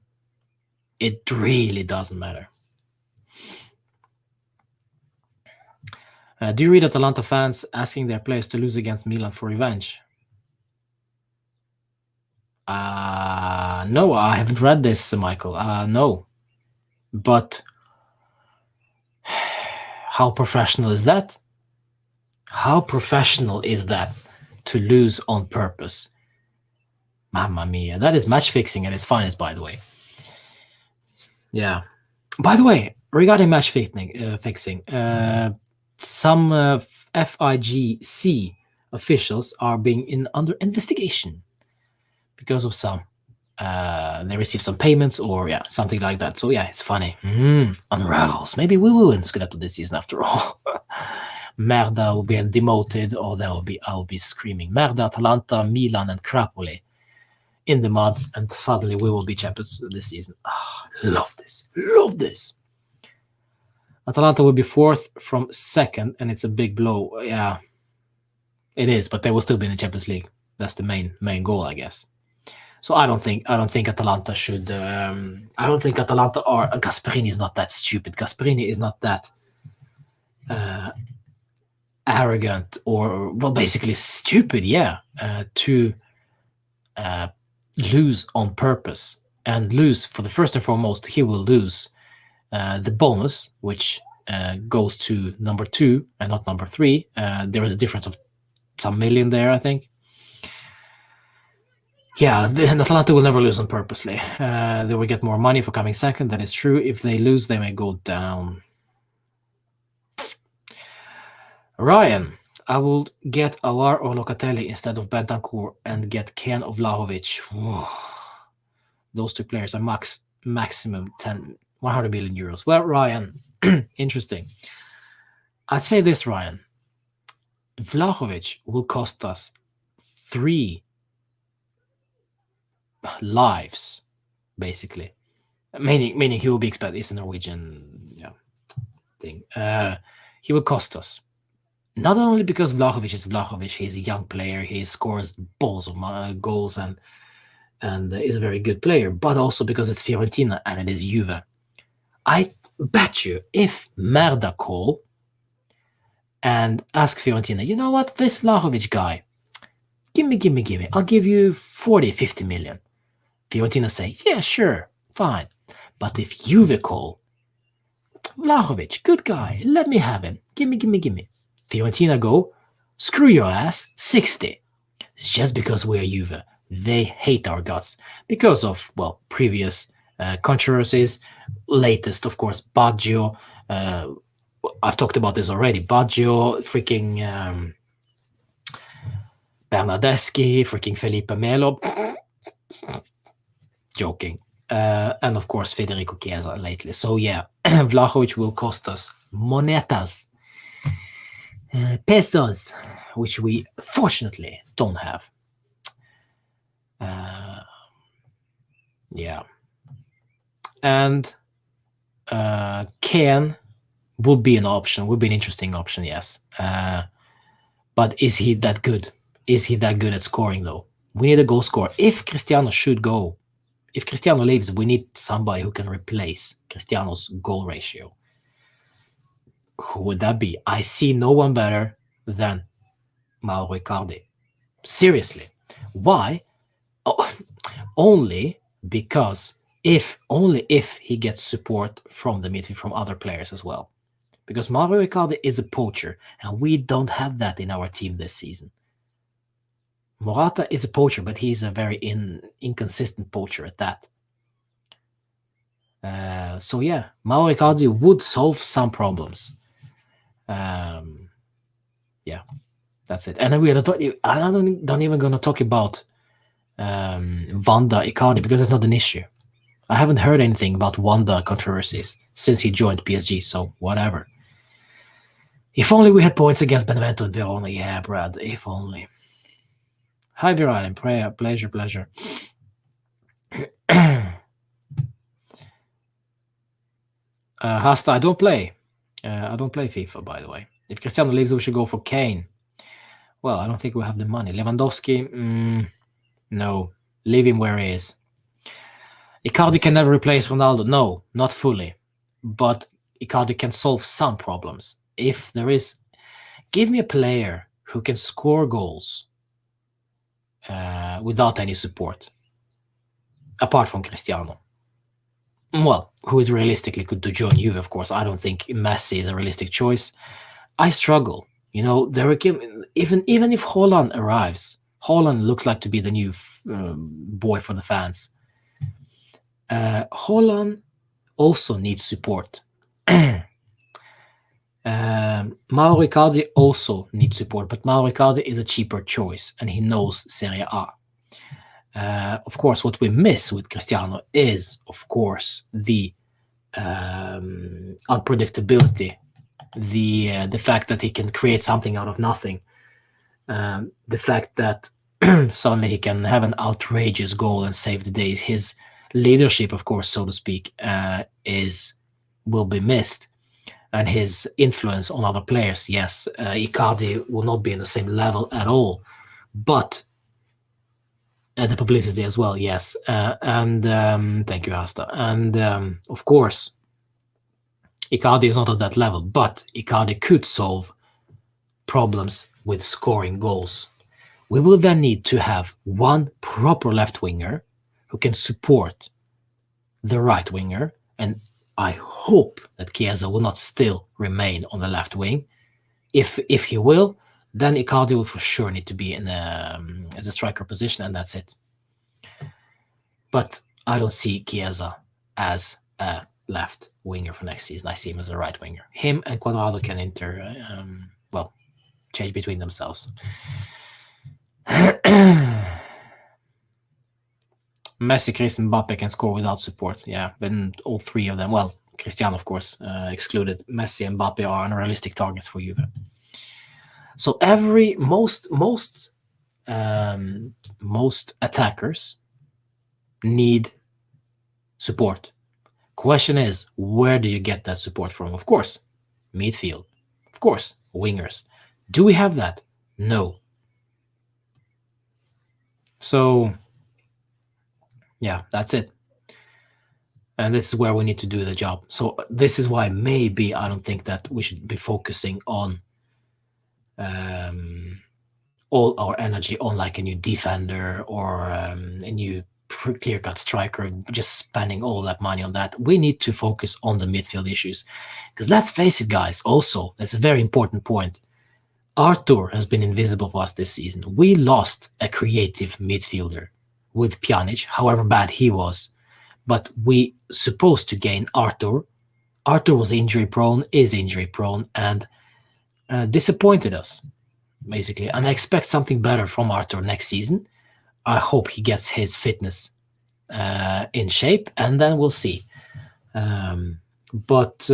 It really doesn't matter. Do you read Atalanta fans asking their players to lose against Milan for revenge? No, I haven't read this, Michael. No. But how professional is that? How professional is that to lose on purpose? Mamma mia. That is match fixing at its finest, by the way. Yeah. By the way, regarding match fixing, some FIGC officials are being under investigation because of some. They received some payments or something like that. So yeah, it's funny. Unravels. Maybe we will win Scudetto this season after all. Merda will be demoted, or I'll be screaming Merda, Atalanta, Milan, and Napoli in the mud, and suddenly we will be champions this season. Love this. Love this. Atalanta will be fourth from second, and it's a big blow. Yeah, it is, but they will still be in the Champions League. That's the main goal, I guess. So I don't think Atalanta should. I don't think Atalanta are. Gasperini is not that stupid. Gasperini is not that arrogant or basically stupid. Yeah, to lose on purpose and lose for the first and foremost. He will lose the bonus, which goes to number 2 and not number 3. There is a difference of some million there, I think. Yeah, Atalanta will never lose on purposely. They will get more money for coming second. That is true. If they lose, they may go down. Ryan, I will get Alar or Locatelli instead of Bentancur and get Ken or Vlahovic. Those 2 players are maximum 100 million euros. Well, Ryan, interesting. I'd say this, Ryan. Vlahovic will cost us 3 lives, basically. Meaning he will be expected. It's a Norwegian thing. He will cost us. Not only because Vlahovic is Vlahovic, he's a young player, he scores balls of goals and is a very good player, but also because it's Fiorentina and it is Juve. I bet you if Merda call and ask Fiorentina, you know what, this Vlahovic guy, give me, I'll give you 40, 50 million. Fiorentina say, yeah, sure, fine. But if Juve call, Vlahovic, good guy, let me have him, give me. Fiorentina go, screw your ass, 60. It's just because we are Juve. They hate our guts because of, previous controversies. Latest, of course, Baggio. I've talked about this already. Baggio, freaking Bernardeschi, freaking Felipe Melo. Joking. And of course, Federico Chiesa lately. So yeah, Vlahovic will cost us monetas. Pesos, which we fortunately don't have. Yeah. And Ken would be an option, would be an interesting option, yes. But is he that good? Is he that good at scoring, though? We need a goal scorer. If Cristiano should go, if Cristiano leaves, we need somebody who can replace Cristiano's goal ratio. Who would that be? I see no one better than Mauro Icardi. Seriously. Why? Only because if he gets support from the midfield, from other players as well. Because Mauro Icardi is a poacher, and we don't have that in our team this season. Morata is a poacher, but he's a very inconsistent poacher at that. So yeah, Mauro Icardi would solve some problems. Yeah, that's it. And then I don't even gonna talk about Wanda Icardi because it's not an issue. I haven't heard anything about Wanda controversies since he joined PSG, so whatever. If only we had points against Benevento and Verona. Yeah, Brad, if only. Hi, Viran. Pleasure. Hasta, I don't play. I don't play FIFA, by the way. If Cristiano leaves, we should go for Kane. Well, I don't think we have the money. Lewandowski, no. Leave him where he is. Icardi can never replace Ronaldo. No, not fully. But Icardi can solve some problems. If there is, give me a player who can score goals without any support, apart from Cristiano. Well, who is realistically good to join Juve, of course. I don't think Messi is a realistic choice. I struggle. You know, there are, even if Holland arrives, Holland looks like to be the new boy for the fans. Holland also needs support. Mauro Icardi also needs support, but Mauro Icardi is a cheaper choice, and he knows Serie A. Of course, what we miss with Cristiano is, of course, the unpredictability, the fact that he can create something out of nothing, the fact that suddenly he can have an outrageous goal and save the day. His leadership, of course, so to speak, will be missed, and his influence on other players. Yes, Icardi will not be in the same level at all, but the publicity as well. Yes, and thank you, Asta. And of course, Icardi is not at that level, but Icardi could solve problems with scoring goals. We will then need to have one proper left winger who can support the right winger, and I hope that Chiesa will not still remain on the left wing. If he will, then Icardi will for sure need to be in as a striker position, and that's it. But I don't see Chiesa as a left winger for next season. I see him as a right winger. Him and Cuadrado can change between themselves. Messi, Chris, and Mbappe can score without support. Yeah, but all three of them, well, Cristiano, of course, excluded. Messi and Mbappe are unrealistic targets for Juve. So most attackers need support. Question is, where do you get that support from? Of course, midfield. Of course, wingers. Do we have that? No. So, yeah, that's it. And this is where we need to do the job. So this is why maybe I don't think that we should be focusing on all our energy on like a new defender or a new clear-cut striker, just spending all that money on that. We need to focus on the midfield issues. Because let's face it, guys, also, that's a very important point. Arthur has been invisible for us this season. We lost a creative midfielder with Pjanic, however bad he was. But we supposed to gain Arthur. Arthur was injury prone, is injury prone, and disappointed us, basically. And I expect something better from Arthur next season. I hope he gets his fitness in shape, and then we'll see. But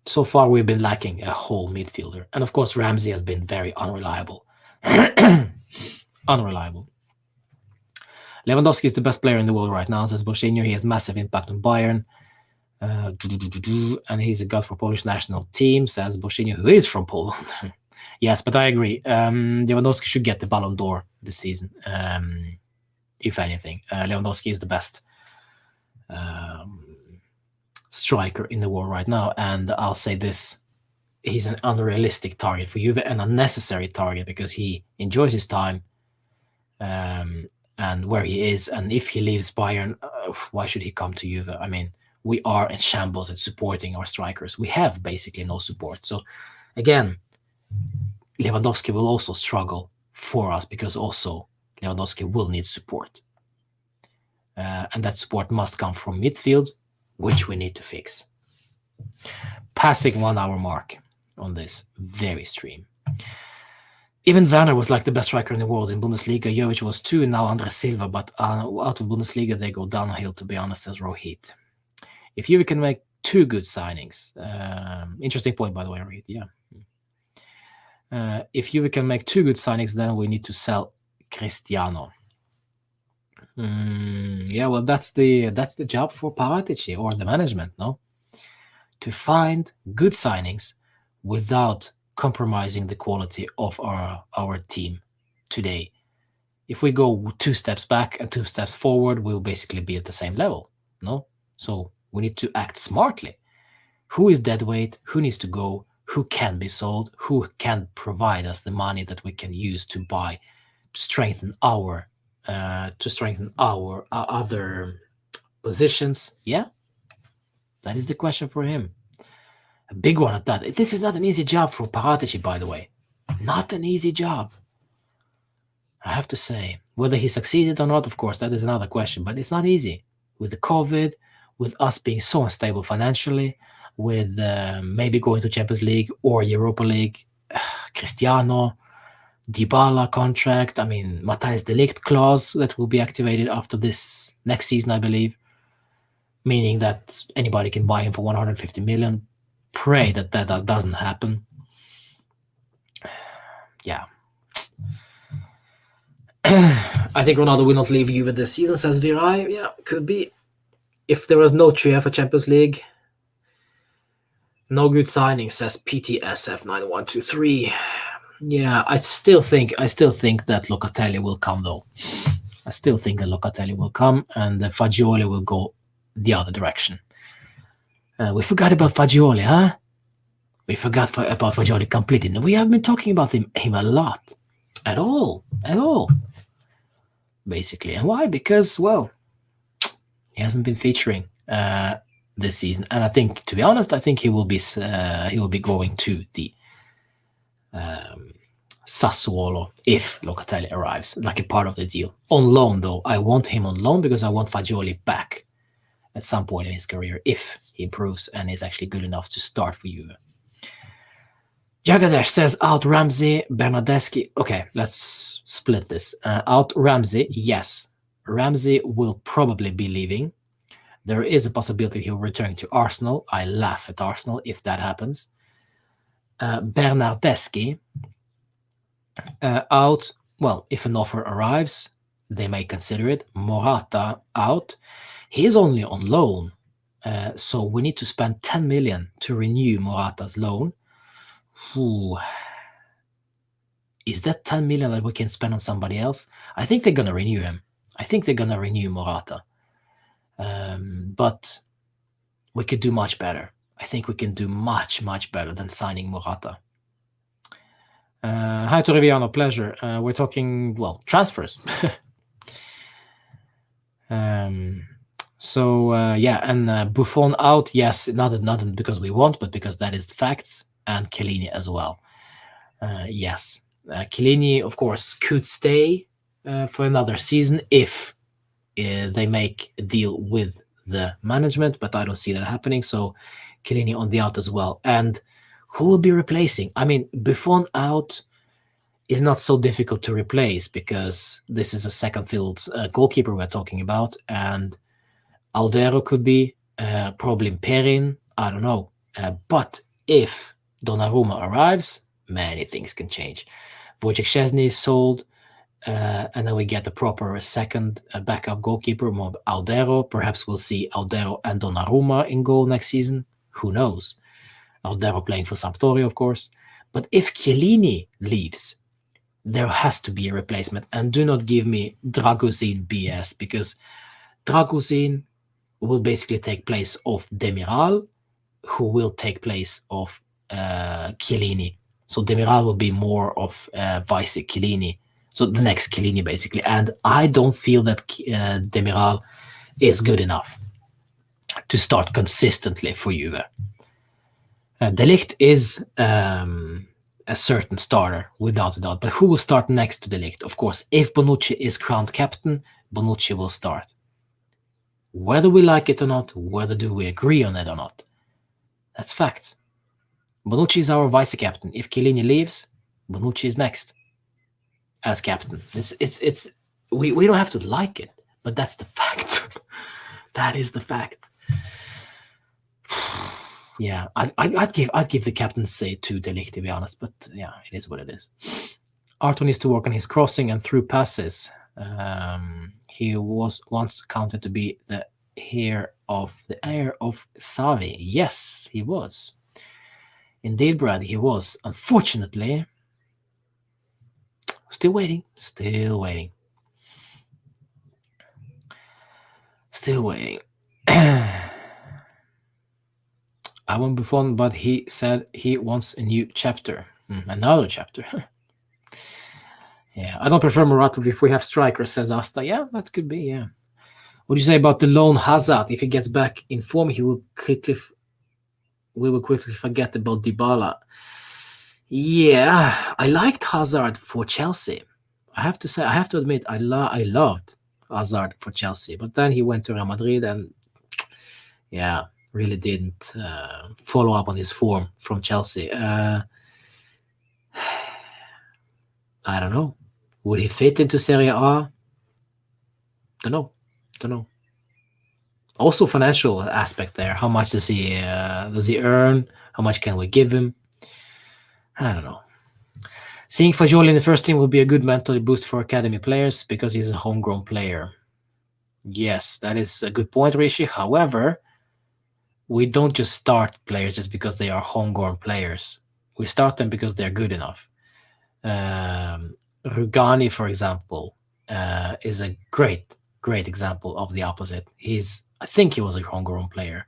so far we've been lacking a whole midfielder. And of course, Ramsey has been very unreliable. Unreliable. Lewandowski is the best player in the world right now, says Bochinho. He has massive impact on Bayern. And he's a god for Polish national team, says Bochinho, who is from Poland. Yes, but I agree. Lewandowski should get the Ballon d'Or this season. If anything, Lewandowski is the best striker in the world right now. And I'll say this, he's an unrealistic target for Juve, an unnecessary target, because he enjoys his time and where he is. And if he leaves Bayern, why should he come to Juve? I mean, we are in shambles at supporting our strikers. We have basically no support. So again, Lewandowski will also struggle for us, because also Lewandowski will need support. And that support must come from midfield, which we need to fix. Passing 1 hour mark on this very stream. Even Werner was like the best striker in the world in Bundesliga. Jovic was too, and now Andres Silva. But out of Bundesliga, they go downhill, to be honest, says Rohit. If Juve can make 2 good signings, interesting point, by the way, Rohit, yeah. If Juve can make 2 good signings, then we need to sell Cristiano. Yeah, well, that's the job for Paratici or the management, no? To find good signings without compromising the quality of our team today. If we go 2 steps back and 2 steps forward, we'll basically be at the same level. No? So we need to act smartly. Who is deadweight? Who needs to go? Who can be sold? Who can provide us the money that we can use to buy, to strengthen our other positions? Yeah, that is the question for him. A big one at that. This is not an easy job for Paratici, by the way. Not an easy job. I have to say, whether he succeeded or not, of course, that is another question. But it's not easy with the COVID, with us being so unstable financially, with maybe going to Champions League or Europa League, Cristiano, Dybala contract. I mean, Matthijs de Ligt clause that will be activated after this next season, I believe, meaning that anybody can buy him for 150 million. Pray that doesn't happen. Yeah. I think Ronaldo will not leave Juve this season, says Virai. Yeah, could be. If there was no UEFA Champions League, no good signing, says PTSF9123. Yeah, I still think that Locatelli will come, though. I still think that Locatelli will come, and Fagioli will go the other direction. We forgot about Fagioli, huh? We forgot about Fagioli completely. We have been talking about him a lot. At all. Basically. And why? Because, well, he hasn't been featuring this season. And I think, to be honest, I think he will be going to the Sassuolo if Locatelli arrives, like a part of the deal. On loan, though. I want him on loan because I want Fagioli back at some point in his career if he improves and is actually good enough to start for Juve. Jagadesh says out Ramsey, Bernardeschi. Okay, let's split this. Out Ramsey, yes. Ramsey will probably be leaving. There is a possibility he'll return to Arsenal. I laugh at Arsenal if that happens. Bernardeschi out. Well, if an offer arrives, they may consider it. Morata out. He is only on loan, so we need to spend 10 million to renew Morata's loan. Ooh. Is that 10 million that we can spend on somebody else? I think they're going to renew him. I think they're going to renew Morata. But we could do much better. I think we can do much, much better than signing Morata. Hi to Riviano, pleasure. We're talking, well, transfers. Yeah, and Buffon out, yes, not because we want, but because that is the facts, and Chiellini as well. Yes, Chiellini, of course, could stay for another season if they make a deal with the management, but I don't see that happening. So Chiellini on the out as well. And who will be replacing? I mean, Buffon out is not so difficult to replace because this is a second field goalkeeper we're talking about, and Aldero could be, probably Perin, I don't know. But if Donnarumma arrives, many things can change. Wojciech Szczesny is sold, and then we get a proper second backup goalkeeper, Aldero. Perhaps we'll see Aldero and Donnarumma in goal next season. Who knows? Aldero playing for Sampdoria, of course. But if Chiellini leaves, there has to be a replacement. And do not give me Dragozin BS, because Dragozin will basically take place of Demiral, who will take place of Chiellini. So Demiral will be more of vice Chiellini. So the next Chiellini, basically. And I don't feel that Demiral is good enough to start consistently for Juve. De Ligt is a certain starter, without a doubt. But who will start next to De Ligt? Of course, if Bonucci is crowned captain, Bonucci will start. Whether we like it or not, whether do we agree on it or not, that's fact. Bonucci is our vice-captain. If Chiellini leaves, Bonucci is next as captain. We don't have to like it, but that's the fact. That is the fact. Yeah, I'd give the captaincy to De Ligt, to be honest, but yeah, it is what it is. Arthur needs to work on his crossing and through passes. He was once counted to be the heir of Xavi. Yes, he was. Indeed, Brad, he was. Unfortunately, still waiting. Still waiting. I want Buffon, but he said he wants a new chapter. Another chapter. Yeah, I don't prefer Morata if we have strikers, says Asta. Yeah, that could be, yeah. What do you say about the lone Hazard? If he gets back in form, we will quickly forget about Dybala. Yeah, I liked Hazard for Chelsea. I have to say, I have to admit, I loved Hazard for Chelsea, but then he went to Real Madrid and yeah, really didn't follow up on his form from Chelsea. I don't know. Would he fit into Serie A? Don't know. Don't know. Also, financial aspect there. How much does he earn? How much can we give him? I don't know. Seeing Fagioli in the first team will be a good mental boost for academy players because he's a homegrown player. Yes, that is a good point, Rishi. However, we don't just start players just because they are homegrown players. We start them because they're good enough. Rugani, for example, is a great example of the opposite. I think he was a homegrown player,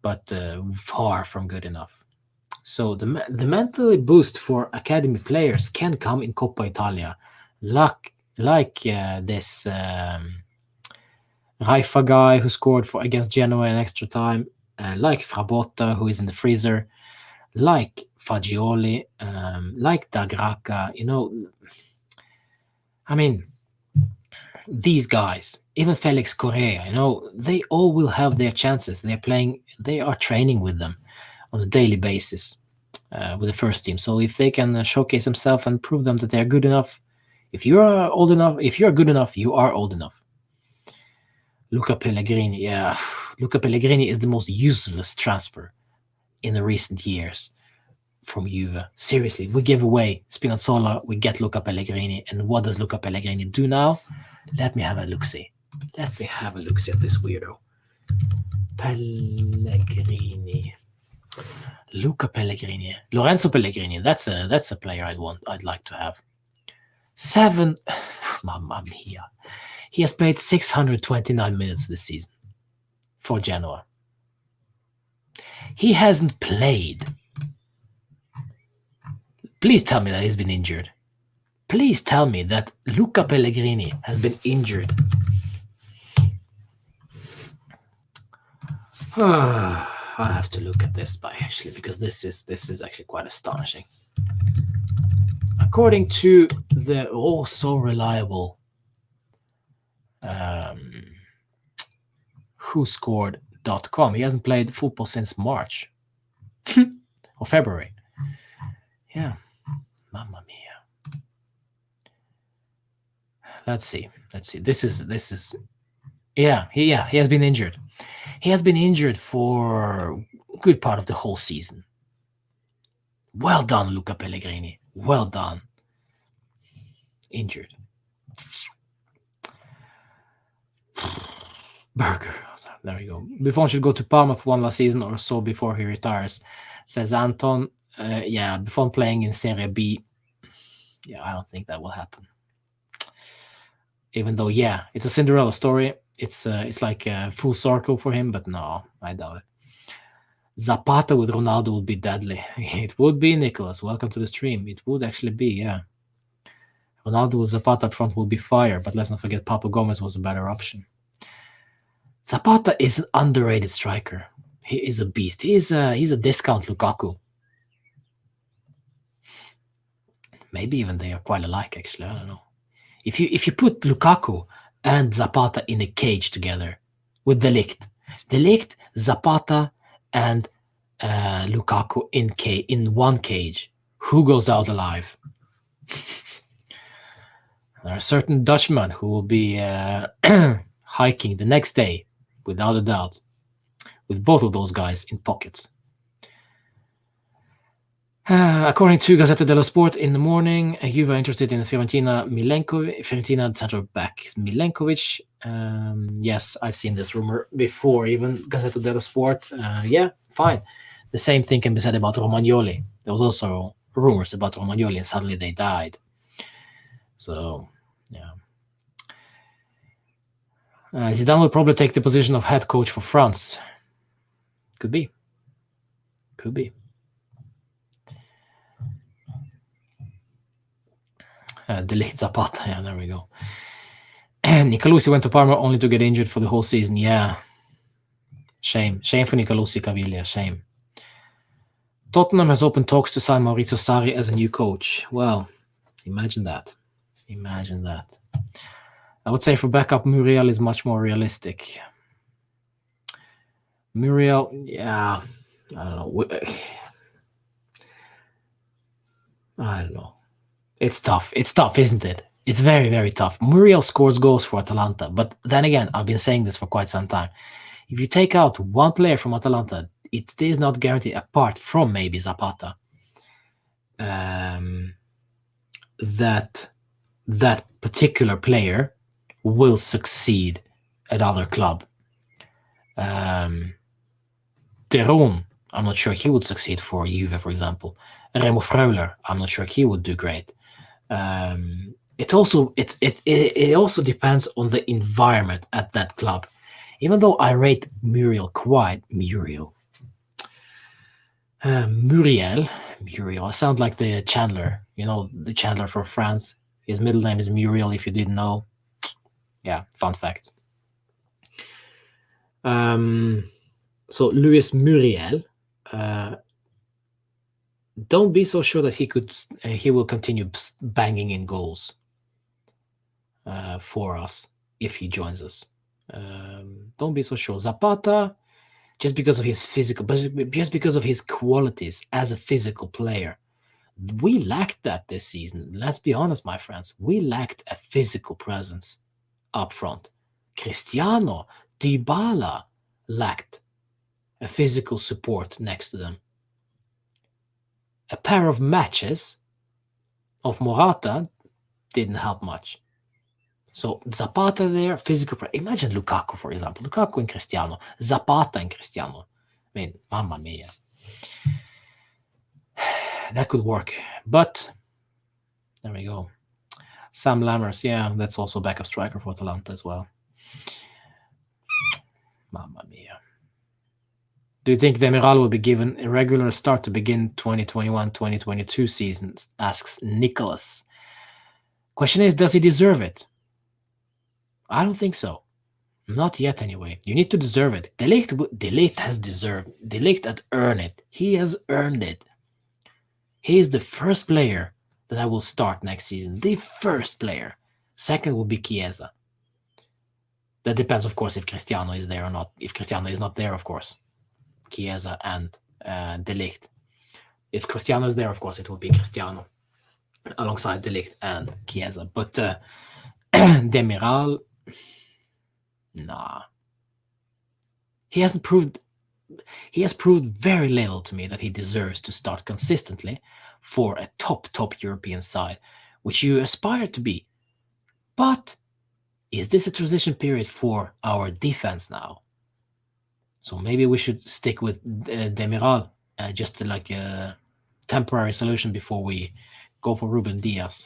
but far from good enough. So the mental boost for academy players can come in Coppa Italia, like this Raifa guy who scored against Genoa in extra time, like Frabotta who is in the freezer, like Fagioli, like Dagraka. I mean, these guys, even Felix Correa, they all will have their chances. They are training with them on a daily basis with the first team. So if they can showcase themselves and prove them that they're good enough, if you're good enough, you are old enough. Luca Pellegrini, yeah. Luca Pellegrini is the most useless transfer in the recent years from Juve. Seriously, we give away Spinazzola, we get Luca Pellegrini, and what does Luca Pellegrini do now? Let me have a look-see. Let me have a look-see at this weirdo. Pellegrini. Luca Pellegrini. Lorenzo Pellegrini. That's a player I'd like to have. 7 Mamma mia. He has played 629 minutes this season for Genoa. He hasn't played. Please tell me that he's been injured. Please tell me that Luca Pellegrini has been injured. I have to look at this actually, because this is actually quite astonishing. According to the so reliable WhoScored.com, he hasn't played football since March or February. Yeah, mamma mia. Let's see. This is. Yeah, he has been injured. He has been injured for a good part of the whole season. Well done, Luca Pellegrini. Well done. Injured. Burger. There we go. Buffon should go to Parma for one last season or so before he retires, says Anton. Yeah, Buffon playing in Serie B. Yeah, I don't think that will happen. Even though, yeah, it's a Cinderella story. It's like a full circle for him, but no, I doubt it. Zapata with Ronaldo would be deadly. It would be, Nicholas. Welcome to the stream. It would actually be, yeah. Ronaldo with Zapata up front would be fire, but let's not forget Papu Gomez was a better option. Zapata is an underrated striker. He is a beast. He's a discount Lukaku. Maybe even they are quite alike, actually. I don't know. If you put Lukaku and Zapata in a cage together with De Ligt, Zapata, and Lukaku in one cage, who goes out alive? There are certain Dutchmen who will be hiking the next day, without a doubt, with both of those guys in pockets. According to Gazzetta dello Sport in the morning, Juve are interested in Fiorentina center back Milenkovic. Yes, I've seen this rumor before, even Gazzetta dello Sport. Yeah, fine. The same thing can be said about Romagnoli. There was also rumors about Romagnoli, and suddenly they died. So, yeah. Zidane will probably take the position of head coach for France. Could be. Delete Zapata. Yeah, there we go. Nicolosi went to Parma only to get injured for the whole season. Yeah. Shame for Nicolosi Caviglia. Shame. Tottenham has opened talks to sign Maurizio Sarri as a new coach. Well, imagine that. I would say for backup, Muriel is much more realistic. Muriel, yeah, I don't know. It's tough, isn't it? It's very, very tough. Muriel scores goals for Atalanta, but then again, I've been saying this for quite some time. If you take out one player from Atalanta, it is not guaranteed, apart from maybe Zapata, that particular player will succeed at other club. De Roon, I'm not sure he would succeed for Juve, for example. Remo Freuler, I'm not sure he would do great. It also depends on the environment at that club. Even though I rate Muriel. I sound like the Chandler, the Chandler for France. His middle name is Muriel, if you didn't know. Yeah, fun fact. So Luis Muriel, don't be so sure that he will continue banging in goals for us if he joins us. Don't be so sure. Zapata, just because of his qualities as a physical player, we lacked that this season. Let's be honest, my friends. We lacked a physical presence up front. Cristiano, Dybala lacked a physical support next to them. A pair of matches of Morata didn't help much. So Zapata there, physical. Imagine Lukaku, for example. Lukaku and Cristiano. Zapata and Cristiano. I mean, mamma mia. That could work. But there we go. Sam Lammers, yeah, that's also backup striker for Atalanta as well. Mamma mia. Do you think Demiral will be given a regular start to begin 2021-2022 seasons? Asks Nicholas. Question is, does he deserve it? I don't think so. Not yet, anyway. You need to deserve it. De Ligt has deserved. De Ligt had earned it. He has earned it. He is the first player that I will start next season. The first player. Second will be Chiesa. That depends, of course, if Cristiano is there or not. If Cristiano is not there, of course, Chiesa and De Ligt. If Cristiano is there, of course, it will be Cristiano alongside De Ligt and Chiesa. But Demiral, nah. He has proved very little to me that he deserves to start consistently for a top European side, which you aspire to be. But is this a transition period for our defense now? So maybe we should stick with Demiral, just like a temporary solution before we go for Ruben Diaz.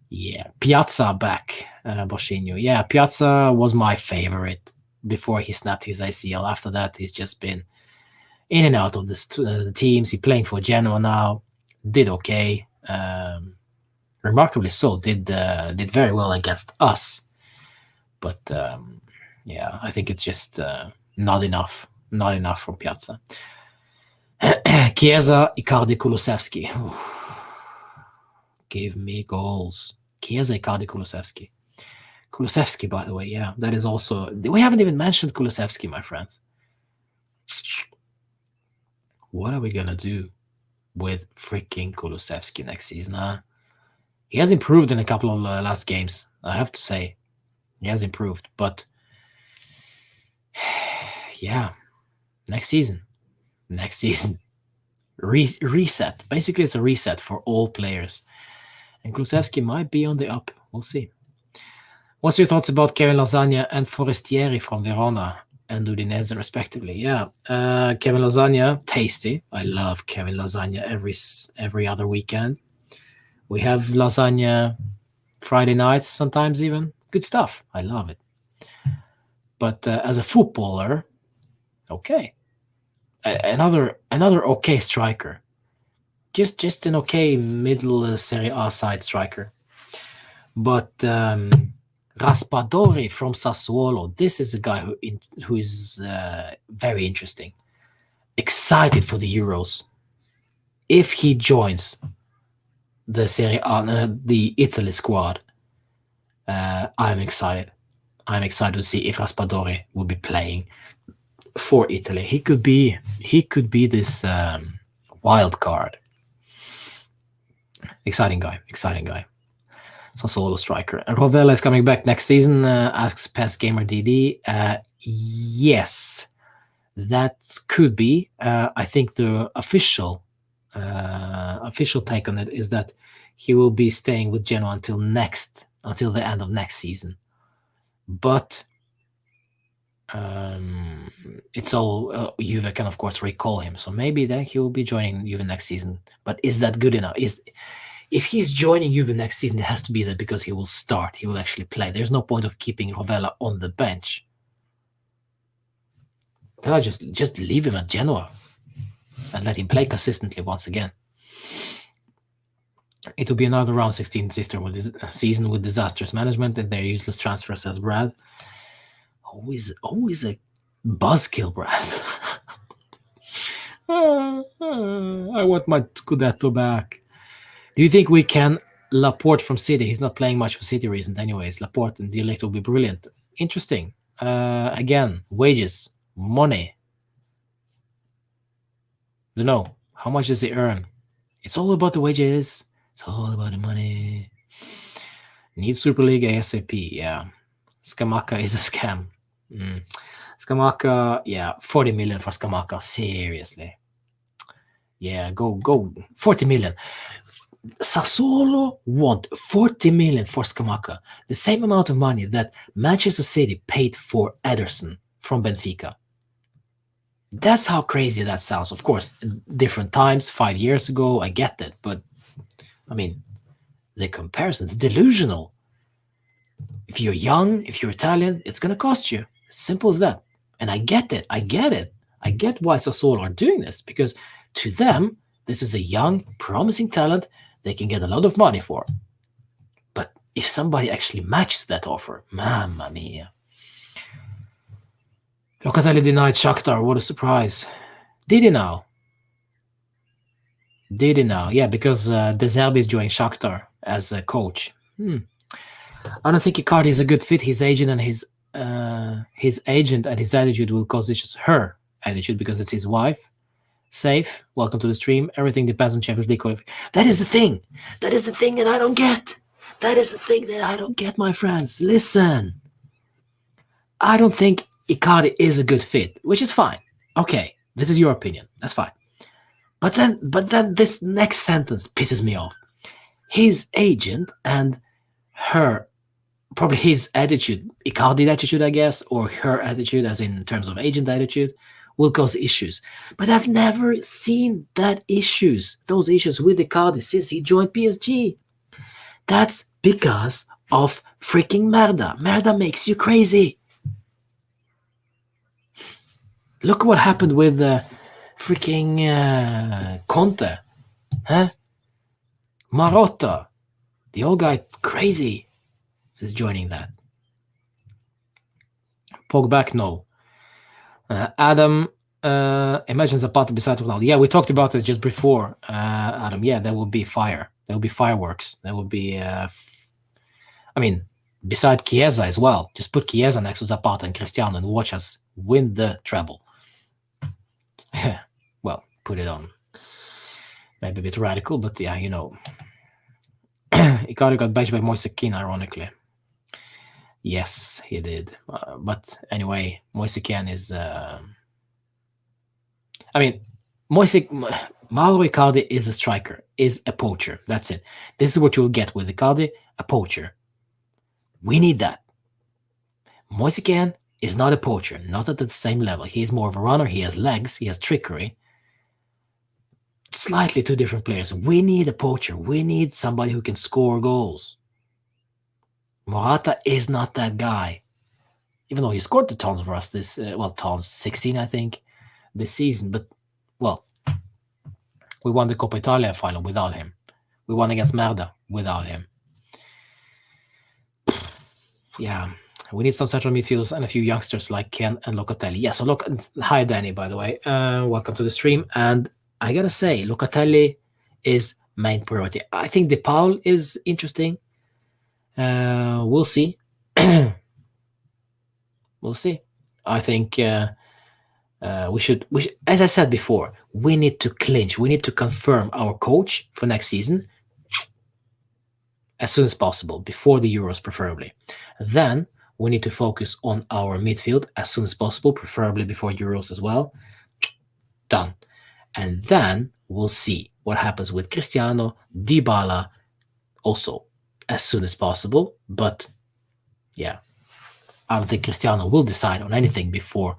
Yeah, Piazza back, Boscino. Yeah, Piazza was my favorite before he snapped his ACL. After that, he's just been in and out of the teams. He's playing for Genoa now. Did okay. Remarkably so. Did very well against us. But yeah, I think it's just not enough. Not enough from Piazza. Chiesa, Icardi, Kulusevski. Give me goals. Chiesa, Icardi, Kulusevski. Kulusevski, by the way, yeah, that is also... We haven't even mentioned Kulusevski, my friends. What are we going to do with freaking Kulusevski next season? He has improved in a couple of last games, I have to say. He has improved, but... yeah, next season. Reset. Basically, it's a reset for all players. And Kulusevski might be on the up. We'll see. What's your thoughts about Kevin Lasagna and Forestieri from Verona and Udinese, respectively? Yeah, Kevin Lasagna, tasty. I love Kevin Lasagna every other weekend. We have lasagna Friday nights, sometimes even. Good stuff. I love it. But as a footballer, okay, another okay striker. Just an okay middle Serie A side striker. But Raspadori from Sassuolo, this is a guy who is very interesting. Excited for the Euros. If he joins the Serie A, the Italy squad, I'm excited. I'm excited to see if Raspadori will be playing for Italy. He could be this wild card. Exciting guy. Sassuolo striker. And Rovella is coming back next season, asks Pest Gamer DD. Yes, that could be. I think the official take on it is that he will be staying with Genoa until the end of next season. But it's all Juve can of course recall him, so maybe then he will be joining Juve next season. But is that good enough? If he's joining Juve next season, it has to be that because he will start. He will actually play. There's no point of keeping Rovella on the bench. Then I just leave him at Genoa and let him play consistently once again. It will be another round 16 season with disastrous management and their useless transfer, says Brad. Always a buzzkill, Brad. I want my Scudetto back. Do you think we can Laporte from City? He's not playing much for City reasons anyways. Laporte and Dialect will be brilliant. Interesting. Again, wages, money. Don't know. How much does he earn? It's all about the wages. It's all about the money. Need Super League ASAP. Yeah. Scamacca is a scam. Scamacca, yeah. 40 million for Scamacca. Seriously. Yeah, go. 40 million. Sassuolo want 40 million for Scamacca, the same amount of money that Manchester City paid for Ederson from Benfica. That's how crazy that sounds. Of course, different times, 5 years ago, I get that, but I mean, the comparison's delusional. If you're young, if you're Italian, it's going to cost you. As simple as that. And I get it. I get why Sassuolo are doing this, because to them, this is a young, promising talent they can get a lot of money for. But if somebody actually matches that offer, mamma mia. Locatelli denied Shakhtar. What a surprise. Did he now? Yeah, because De Zerbi is joining Shakhtar as a coach. I don't think Icardi is a good fit. His agent and his attitude will cause issues. Her attitude, because it's his wife. Safe. Welcome to the stream. Everything depends on Champions League qualification. That is the thing. That is the thing that I don't get. My friends. Listen. I don't think Icardi is a good fit, which is fine. Okay, this is your opinion. That's fine. But then this next sentence pisses me off. His agent and her, probably his attitude, Icardi attitude, I guess, or her attitude, as in terms of agent attitude, will cause issues. But I've never seen those issues with Icardi since he joined PSG. That's because of freaking Merda. Merda makes you crazy. Look what happened with freaking Conte. Huh? Marotta. The old guy crazy is joining that. Pogba, no. Adam, imagine Zapata beside Ronaldo. Yeah, we talked about this just before, Adam. Yeah, there will be fire. There will be fireworks. There will be, beside Chiesa as well. Just put Chiesa next to Zapata and Cristiano and watch us win the treble. Well, put it on. Maybe a bit radical, but yeah, you know. Icardi got benched by Moise Kean, ironically. Yes, he did. But anyway, Moise Kean is... Mauro Icardi is a striker, is a poacher. That's it. This is what you'll get with Icardi, a poacher. We need that. Moise Kean is not a poacher, not at the same level. He is more of a runner. He has legs. He has trickery. Slightly two different players. We need a poacher. We need somebody who can score goals. Morata is not that guy. Even though he scored the tons for us this, tons, 16, I think, this season. But, well, we won the Coppa Italia final without him. We won against Merda without him. Yeah, we need some central midfielders and a few youngsters like Ken and Locatelli. Yeah, so look, hi Danny, by the way. Welcome to the stream. And I gotta say, Locatelli is main priority. I think De Paul is interesting. We'll see. We'll see. I think we should, as I said before, we need to clinch. We need to confirm our coach for next season as soon as possible, before the Euros, preferably. Then we need to focus on our midfield as soon as possible, preferably before Euros as well. Done. And then we'll see what happens with Cristiano, Dybala, also as soon as possible. But yeah, I don't think Cristiano will decide on anything before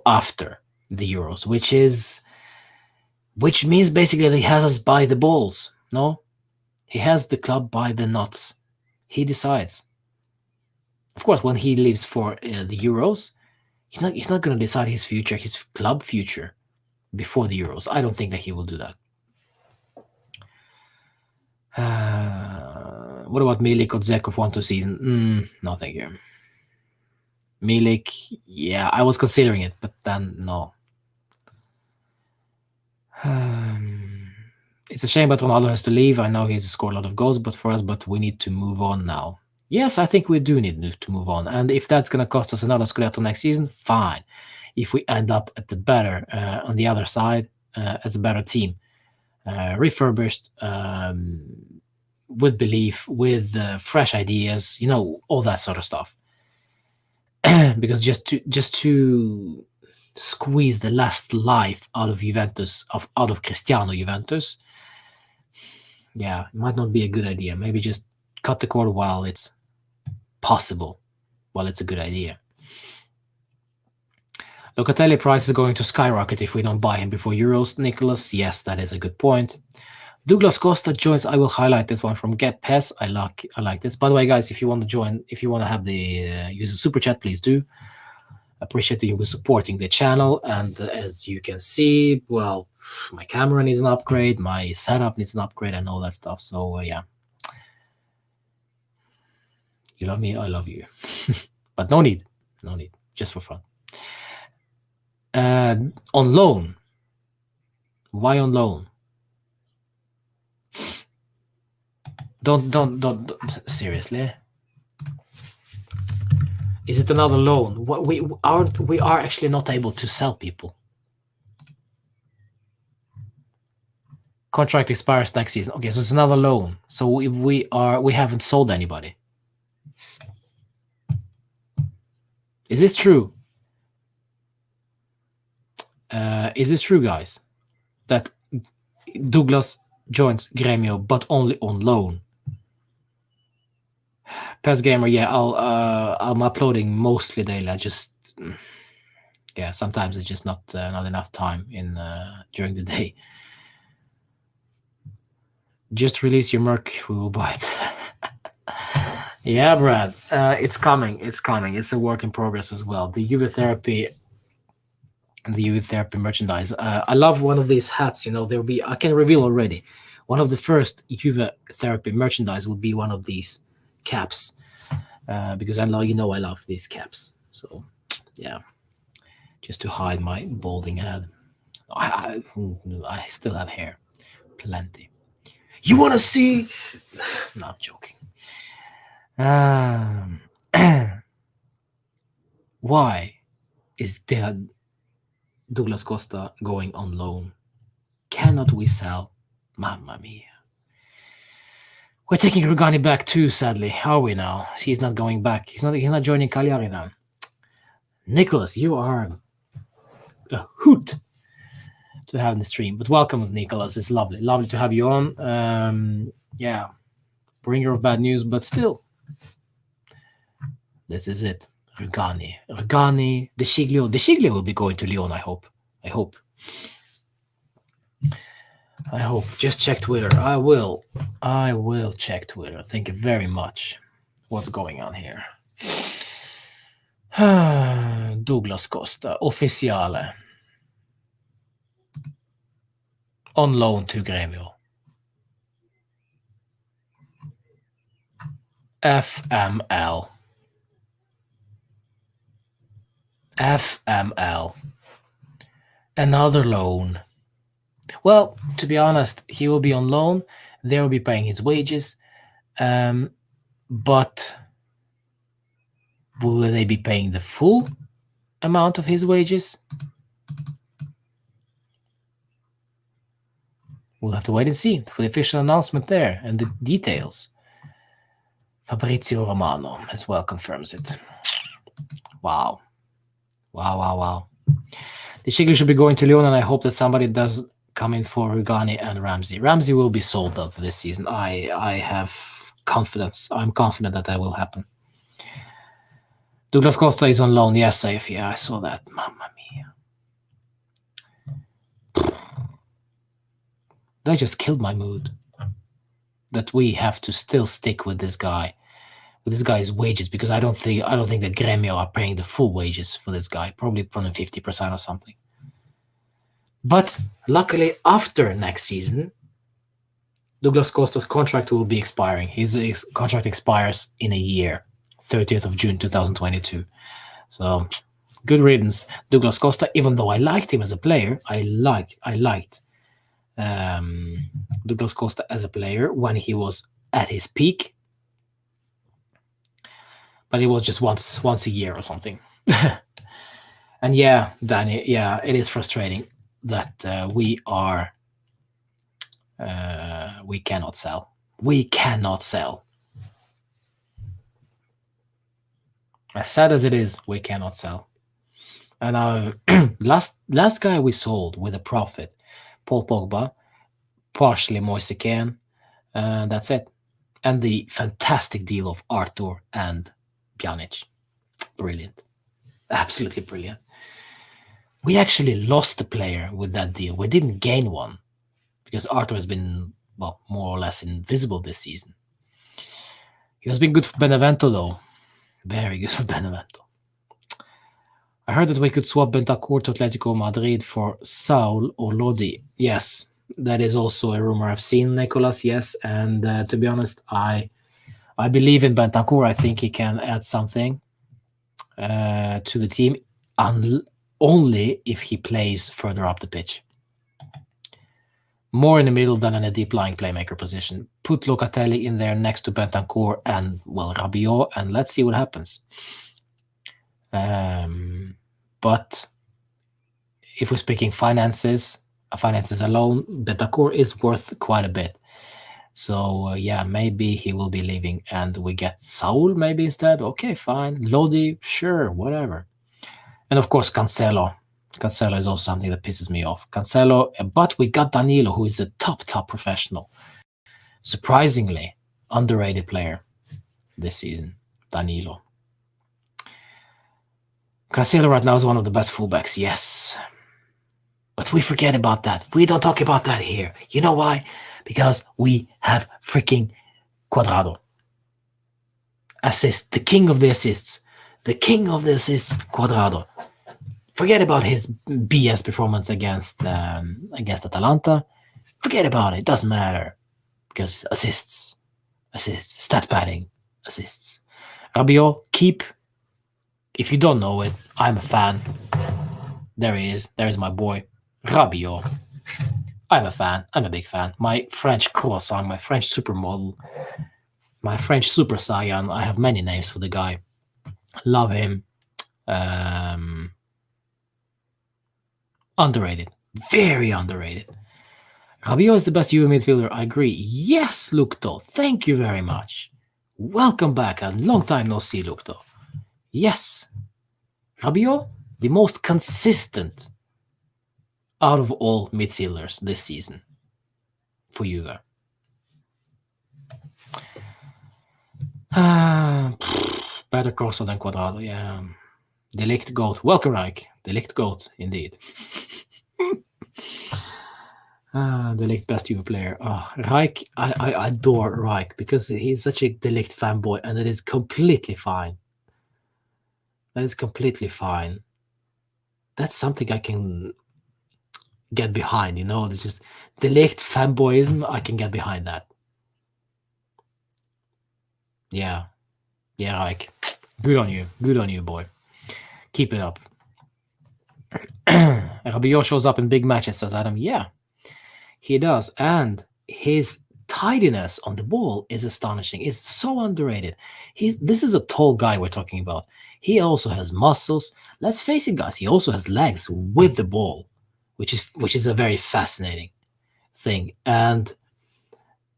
after the Euros, which means basically that he has us by the balls. No, he has the club by the nuts. He decides. Of course, when he leaves for the Euros, he's not going to decide his future, his club future, before the Euros. I don't think that he will do that. What about Milik or Zekov 1-2 season? No, thank you. Milik, yeah, I was considering it, but then no. It's a shame, but Ronaldo has to leave. I know he's scored a lot of goals, but we need to move on now. Yes, I think we do need to move on, and if that's going to cost us another Scudetto next season, fine. If we end up at the better on the other side as a better team, refurbished, with belief, with fresh ideas, all that sort of stuff. Because just to squeeze the last life out of Juventus, out of Cristiano Juventus, yeah, it might not be a good idea. Maybe just cut the cord while it's possible, while it's a good idea. Locatelli price is going to skyrocket if we don't buy him before Euros, Nicholas. Yes, that is a good point. Douglas Costa joins. I will highlight this one from Get Pes. I like this. By the way, guys, if you want to join, if you want to have the use a super chat, please do. Appreciate that you were supporting the channel. And as you can see, well, my camera needs an upgrade, my setup needs an upgrade, and all that stuff. So yeah, you love me, I love you. But no need, just for fun. On loan. Why on loan? Don't seriously. Is it another loan? What we are actually not able to sell people. Contract expires next season. Okay, so it's another loan. So we haven't sold anybody. Is this true? Is this true, guys? That Douglas joins Gremio, but only on loan. PES Gamer, yeah, I'm uploading mostly daily. I just, yeah, sometimes it's just not enough time during the day. Just release your Merc, we will buy it. Yeah, Brad, it's coming. It's a work in progress as well. The Juve Therapy and the Juve Therapy merchandise. I love one of these hats. There'll be, I can reveal already, one of the first Juve Therapy merchandise will be one of these caps, because I love these caps. So yeah, just to hide my balding head. I still have hair, plenty. You want to see? Not joking. Why is Douglas Costa going on loan? Cannot we sell? Mamma mia. We're taking Rugani back too, sadly. Are we now? He's not going back. He's not joining Cagliari now. Nicholas, you are a hoot to have in the stream. But welcome, Nicholas. It's lovely to have you on. Yeah, bringer of bad news, but still, this is it. Rugani, De Sciglio will be going to Lyon. I hope. Just check Twitter. I will check Twitter. Thank you very much. what's going on here. Douglas Costa, Officiale. On loan to Gremio. FML. FML. Another loan. Well, to be honest, he will be on loan. They will be paying his wages. But will they be paying the full amount of his wages? We'll have to wait and see for the official announcement there and the details. Fabrizio Romano as well confirms it. Wow. The Shigli should be going to Lyon, and I hope that somebody does come in for Rugani and Ramsey. Ramsey will be sold out this season. I have confidence. I'm confident that will happen. Douglas Costa is on loan. Yes, safe. Yeah, I saw that. Mamma mia. That just killed my mood. That we have to still stick with this guy. With this guy's wages, because I don't think that Gremio are paying the full wages for this guy, probably 50% or something. But luckily, after next season, Douglas Costa's contract will be expiring. His contract expires in a year, 30th of June 2022. So good riddance, Douglas Costa. Even though I liked him as a player, I liked Douglas Costa as a player when he was at his peak. But it was just once a year or something. And yeah, Danny, yeah, it is frustrating that we cannot sell. We cannot sell. As sad as it is, we cannot sell. And last guy we sold with a profit, Paul Pogba, partially Moise Kean, that's it. And the fantastic deal of Arthur and Pjanic. Brilliant. Absolutely brilliant. We actually lost a player with that deal. We didn't gain one because Arthur has been, well, more or less invisible this season. He has been good for Benevento, though. Very good for Benevento. I heard that we could swap Bentancur to Atletico Madrid for Saul or Lodi. Yes, that is also a rumor I've seen, Nicolas, yes. And to be honest, I believe in Bentancur. I think he can add something to the team, only if he plays further up the pitch. More in the middle than in a deep-lying playmaker position. Put Locatelli in there next to Bentancur and, well, Rabiot, and let's see what happens. But if we're speaking finances alone, Bentancur is worth quite a bit. So, yeah, maybe he will be leaving and we get Saul maybe instead. Okay, fine. Lodi, sure, whatever. And, of course, Cancelo. Cancelo is also something that pisses me off. Cancelo, but we got Danilo, who is a top professional. Surprisingly, underrated player this season, Danilo. Cancelo right now is one of the best fullbacks, yes. But we forget about that. We don't talk about that here. You know why? Because we have freaking Cuadrado. Assist, the king of the assists. The king of the assists, Cuadrado. Forget about his BS performance against Atalanta. Forget about it. It doesn't matter. Because assists, stat padding, assists. Rabiot, keep. If you don't know it, I'm a fan. There he is. There is my boy, Rabiot. I'm a fan. I'm a big fan. My French croissant, my French supermodel, my French super saiyan. I have many names for the guy. Love him. Underrated. Very underrated. Rabiot is the best Juve midfielder. I agree. Yes, Lukto. Thank you very much. Welcome back. A long time no see, Lukto. Yes. Rabiot, the most consistent out of all midfielders this season for Juve. Better Corso than Cuadrado, yeah. De Ligt GOAT. Welcome, Reich. De Ligt GOAT, indeed. De Ligt best Juve player. Oh, Reich, I adore Reich because he's such a De Ligt fanboy, and it is completely fine. That is completely fine. That's something I can get behind, you know. It's just De Ligt fanboyism. I can get behind that. Yeah, yeah, Reich. Good on you, boy. Keep it up. Rabiot shows up in big matches, says Adam. Yeah, he does, and his tidiness on the ball is astonishing. It's so underrated. This is a tall guy we're talking about. He also has muscles. Let's face it, guys. He also has legs with the ball, which is a very fascinating thing. And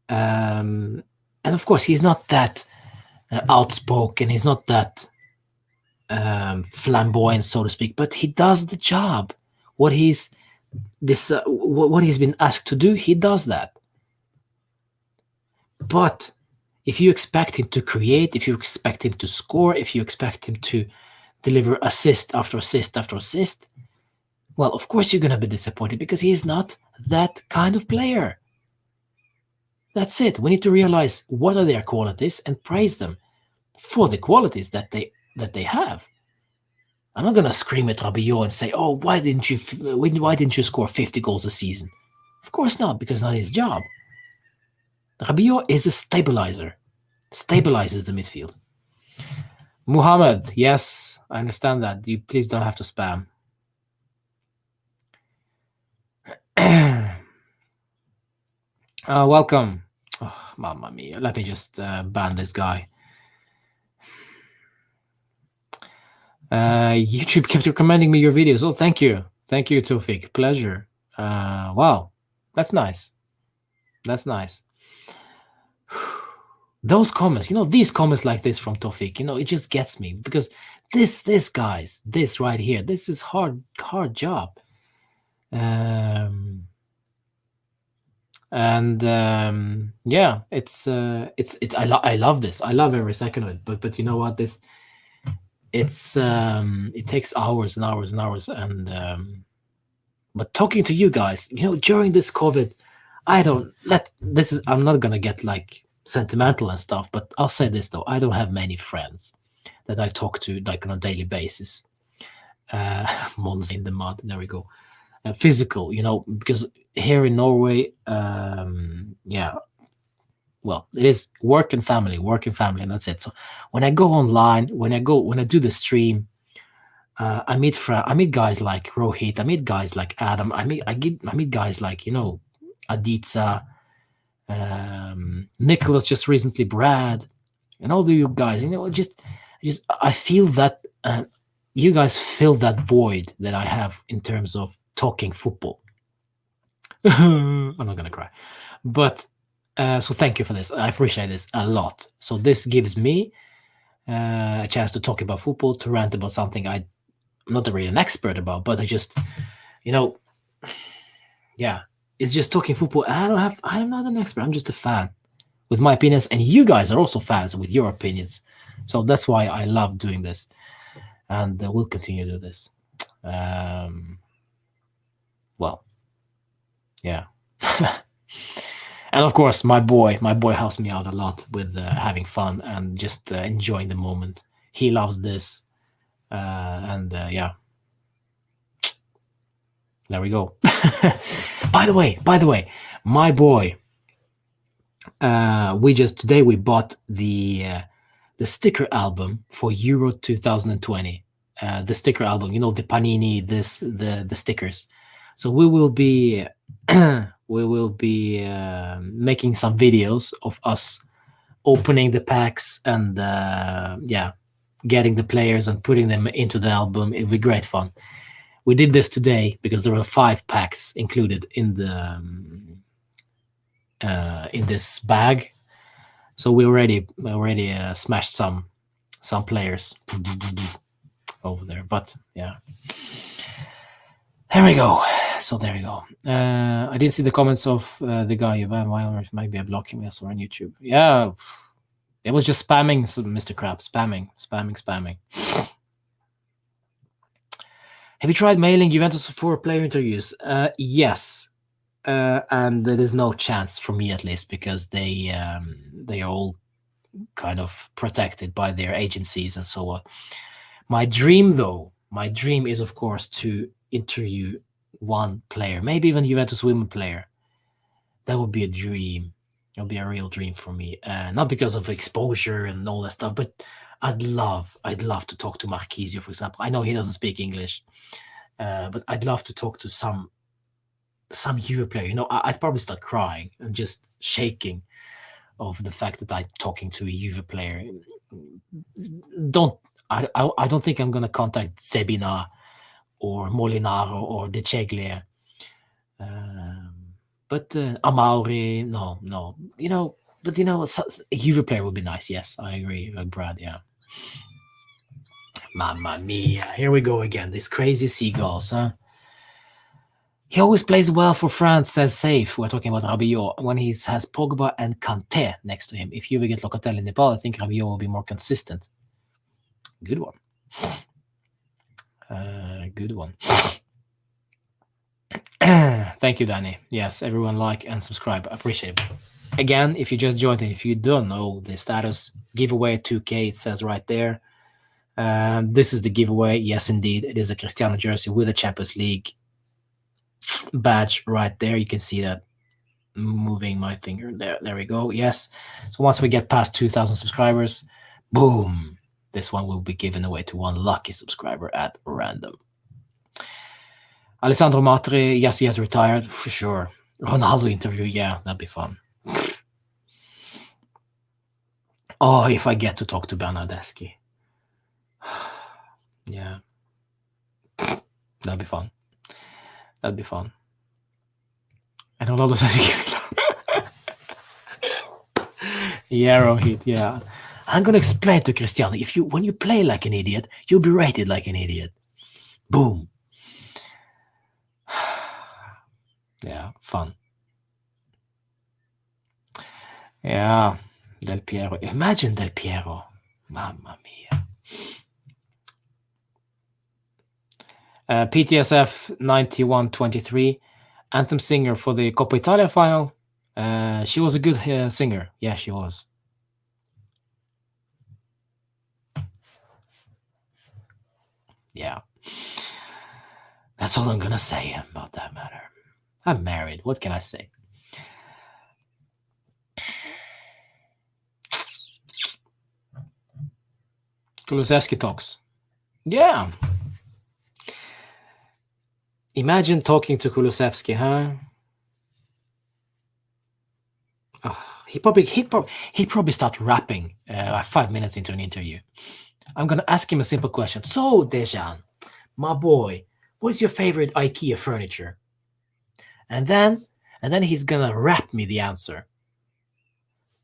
of course, he's not that outspoken. He's not that flamboyant, so to speak. But he does the job. What he's what he's been asked to do, he does that. But if you expect him to create, if you expect him to score, if you expect him to deliver assist after assist after assist, well, of course you're going to be disappointed because he's not that kind of player. That's it. We need to realize what are their qualities and praise them for the qualities that they have. I'm not going to scream at Rabiot and say, "Oh, why didn't you score 50 goals a season?" Of course not, because not his job. Rabiot is a stabilizer. Stabilizes the midfield. Muhammad, yes, I understand that. You please don't have to spam. Welcome. Oh, mamma mia. Let me just ban this guy. YouTube kept recommending me your videos. Oh, thank you. Thank you, Tofik. Pleasure. Wow. That's nice. That's nice. Those comments, these comments like this from Tofik, it just gets me because this guys, this right here, this is hard job. Yeah, it's I love this. I love every second of it. But you know what? It takes hours and hours and hours. And but talking to you guys, during this COVID, I'm not gonna get like sentimental and stuff, but I'll say this though: I don't have many friends that I talk to like on a daily basis. Mons in the mud. There we go. Physical, because here in Norway, yeah, well, it is work and family, and that's it. So when I go online, when I do the stream, I meet guys like Rohit, I meet guys like Adam, I meet guys like Aditsa, Nicholas just recently, Brad, and all of you guys. Just I feel that you guys fill that void that I have in terms of talking football. I'm not gonna cry, but so thank you for this. I appreciate this a lot. So this gives me a chance to talk about football, to rant about something I'm not really an expert about, but I just, yeah, it's just talking football. I'm not an expert. I'm just a fan with my opinions, and you guys are also fans with your opinions. So that's why I love doing this, and we'll continue to do this. Well, yeah. And of course, my boy helps me out a lot with having fun and just enjoying the moment. He loves this, and yeah, there we go. By the way, my boy, today we bought the sticker album for Euro 2020. The sticker album, the Panini, the stickers. So we will be making some videos of us opening the packs and yeah, getting the players and putting them into the album. It'll be great fun. We did this today because there were 5 packs included in the in this bag. So we already smashed some players over there. But yeah, there we go. So there you go. I didn't see the comments of the guy you ban. Why maybe I blocking me or on YouTube? Yeah, it was just spamming, Mr. Crab. Spamming. Have you tried mailing Juventus for player interviews? Yes. and there is no chance for me, at least, because they are all kind of protected by their agencies and so on. My dream, though, my dream is, of course, to interview one player, maybe even Juventus women player. That would be a dream. It would be a real dream for me. Not because of exposure and all that stuff, but I'd love to talk to Marquisio, for example. I know he doesn't speak English, but I'd love to talk to some Juve player. I'd probably start crying and just shaking of the fact that I'm talking to a Juve player. Don't I don't think I'm gonna contact Sebina or Molinaro or De Ceglie. But Amauri, no. But a Juve player would be nice. Yes, I agree with Brad. Yeah. Mamma mia! Here we go again. These crazy seagulls, huh? He always plays well for France, says Safe. We're talking about Rabiot when he has Pogba and Kanté next to him. If Juve get Locatelli in Nepal, I think Rabiot will be more consistent. Good one. Good one. Thank you, Danny. Yes, everyone like and subscribe. I appreciate it. Again, if you just joined and if you don't know the status, giveaway 2K, it says right there. This is the giveaway. Yes, indeed. It is a Cristiano jersey with a Champions League badge right there. You can see that moving my finger. There we go. Yes. So once we get past 2,000 subscribers, boom, this one will be given away to one lucky subscriber at random. Alessandro Matri, yes, he has retired for sure. Ronaldo interview, yeah, that'd be fun. Oh, if I get to talk to Bernardeschi. Yeah. That'd be fun. That'd be fun. And Ronaldo says yeah, Rohit, yeah. I'm gonna explain to Cristiano, when you play like an idiot, you'll be rated like an idiot. Boom. Yeah, fun. Yeah, Del Piero. Imagine Del Piero. Mamma mia. PTSF 9123, anthem singer for the Coppa Italia final. She was a good singer. Yeah, she was. Yeah. That's all I'm gonna say about that matter. I'm married. What can I say? Kulusevski talks. Yeah. Imagine talking to Kulusevski, huh? Oh, he'd probably start rapping 5 minutes into an interview. I'm gonna ask him a simple question. So, Dejan, my boy, what is your favorite IKEA furniture? And then he's gonna rap me the answer.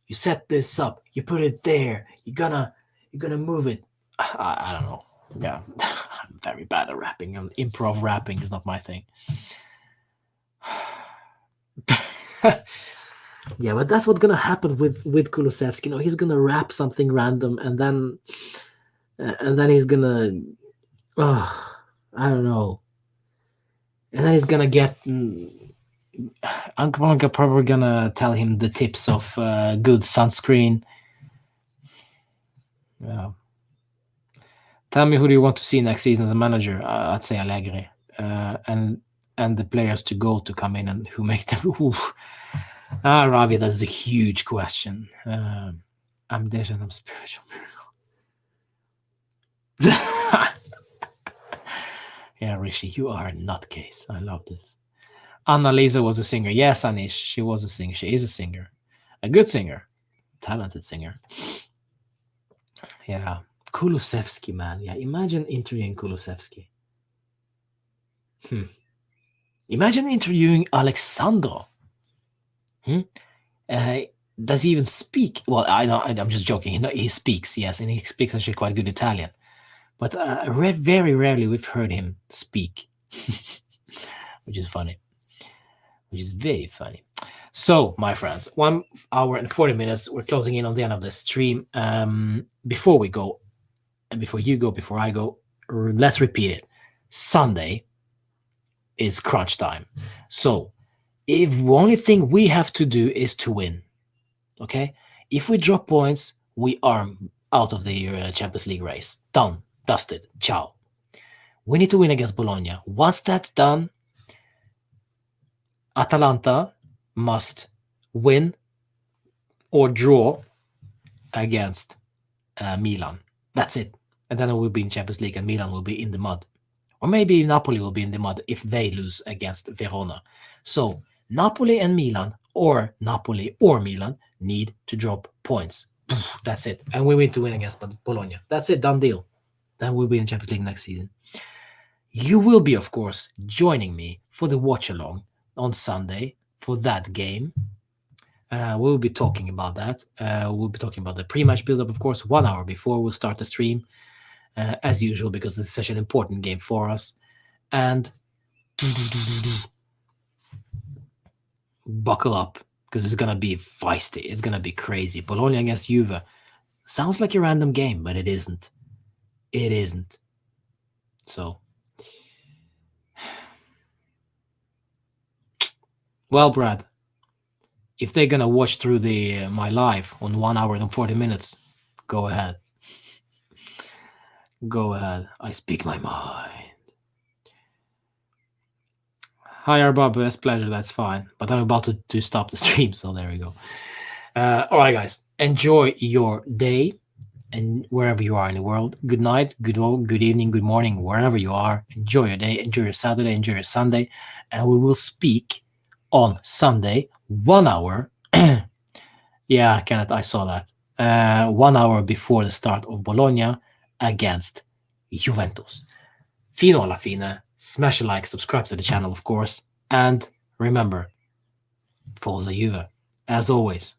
You set this up, you put it there, you're gonna move it. I don't know. Yeah, I'm very bad at rapping. Improv rapping is not my thing. Yeah, but that's what's gonna happen with Kulusevski. He's gonna rap something random, and then he's gonna, I don't know, and then he's gonna get. I'm probably gonna tell him the tips of good sunscreen. Yeah. Tell me, who do you want to see next season as a manager? I'd say Allegri, and the players to go to come in and who make them. Ravi, that's a huge question. I'm Dejan, I'm spiritual miracle. Yeah, Rishi, you are a nutcase. I love this. Annalisa was a singer. Yes, Anish, she was a singer. She is a singer. A good singer. Talented singer. Yeah. Kulusevski, man. Yeah, imagine interviewing Kulusevski. Imagine interviewing Alexandro. Does he even speak? Well, I know, I'm just joking. He speaks, yes, and he speaks actually quite good Italian. But very rarely we've heard him speak, which is funny. Which is very funny. So, my friends, 1 hour and 40 minutes. We're closing in on the end of the stream. Before we go, and before you go, before I go, let's repeat it. Sunday is crunch time. So, If the only thing we have to do is to win, okay? If we drop points, we are out of the Champions League race. Done, dusted, ciao. We need to win against Bologna. Once that's done, Atalanta must win or draw against Milan. That's it. And then we'll be in Champions League and Milan will be in the mud. Or maybe Napoli will be in the mud if they lose against Verona. So Napoli and Milan, or Napoli or Milan, need to drop points. That's it. And we need to win against Bologna. That's it, done deal. Then we'll be in Champions League next season. You will be, of course, joining me for the watch along on Sunday for that game. We'll be talking about that. We'll be talking about the pre-match build-up, of course, 1 hour before we'll start the stream, as usual, because this is such an important game for us. And buckle up, because it's gonna be feisty. It's gonna be crazy. Bologna against Juve sounds like a random game, but it isn't. It isn't. So, well, Brad, if they're gonna watch through the my live on 1 hour and 40 minutes, go ahead. Go ahead. I speak my mind. Hi, Arbab. It's pleasure. That's fine. But I'm about to stop the stream, so there we go. All right, guys. Enjoy your day, and wherever you are in the world. Good night, good evening, good morning, wherever you are. Enjoy your day. Enjoy your Saturday. Enjoy your Sunday, and we will speak on Sunday, 1 hour. Yeah, Kenneth, I saw that. 1 hour before the start of Bologna against Juventus. Fino alla fine. Smash a like, subscribe to the channel, of course, and remember, Forza Juve. As always,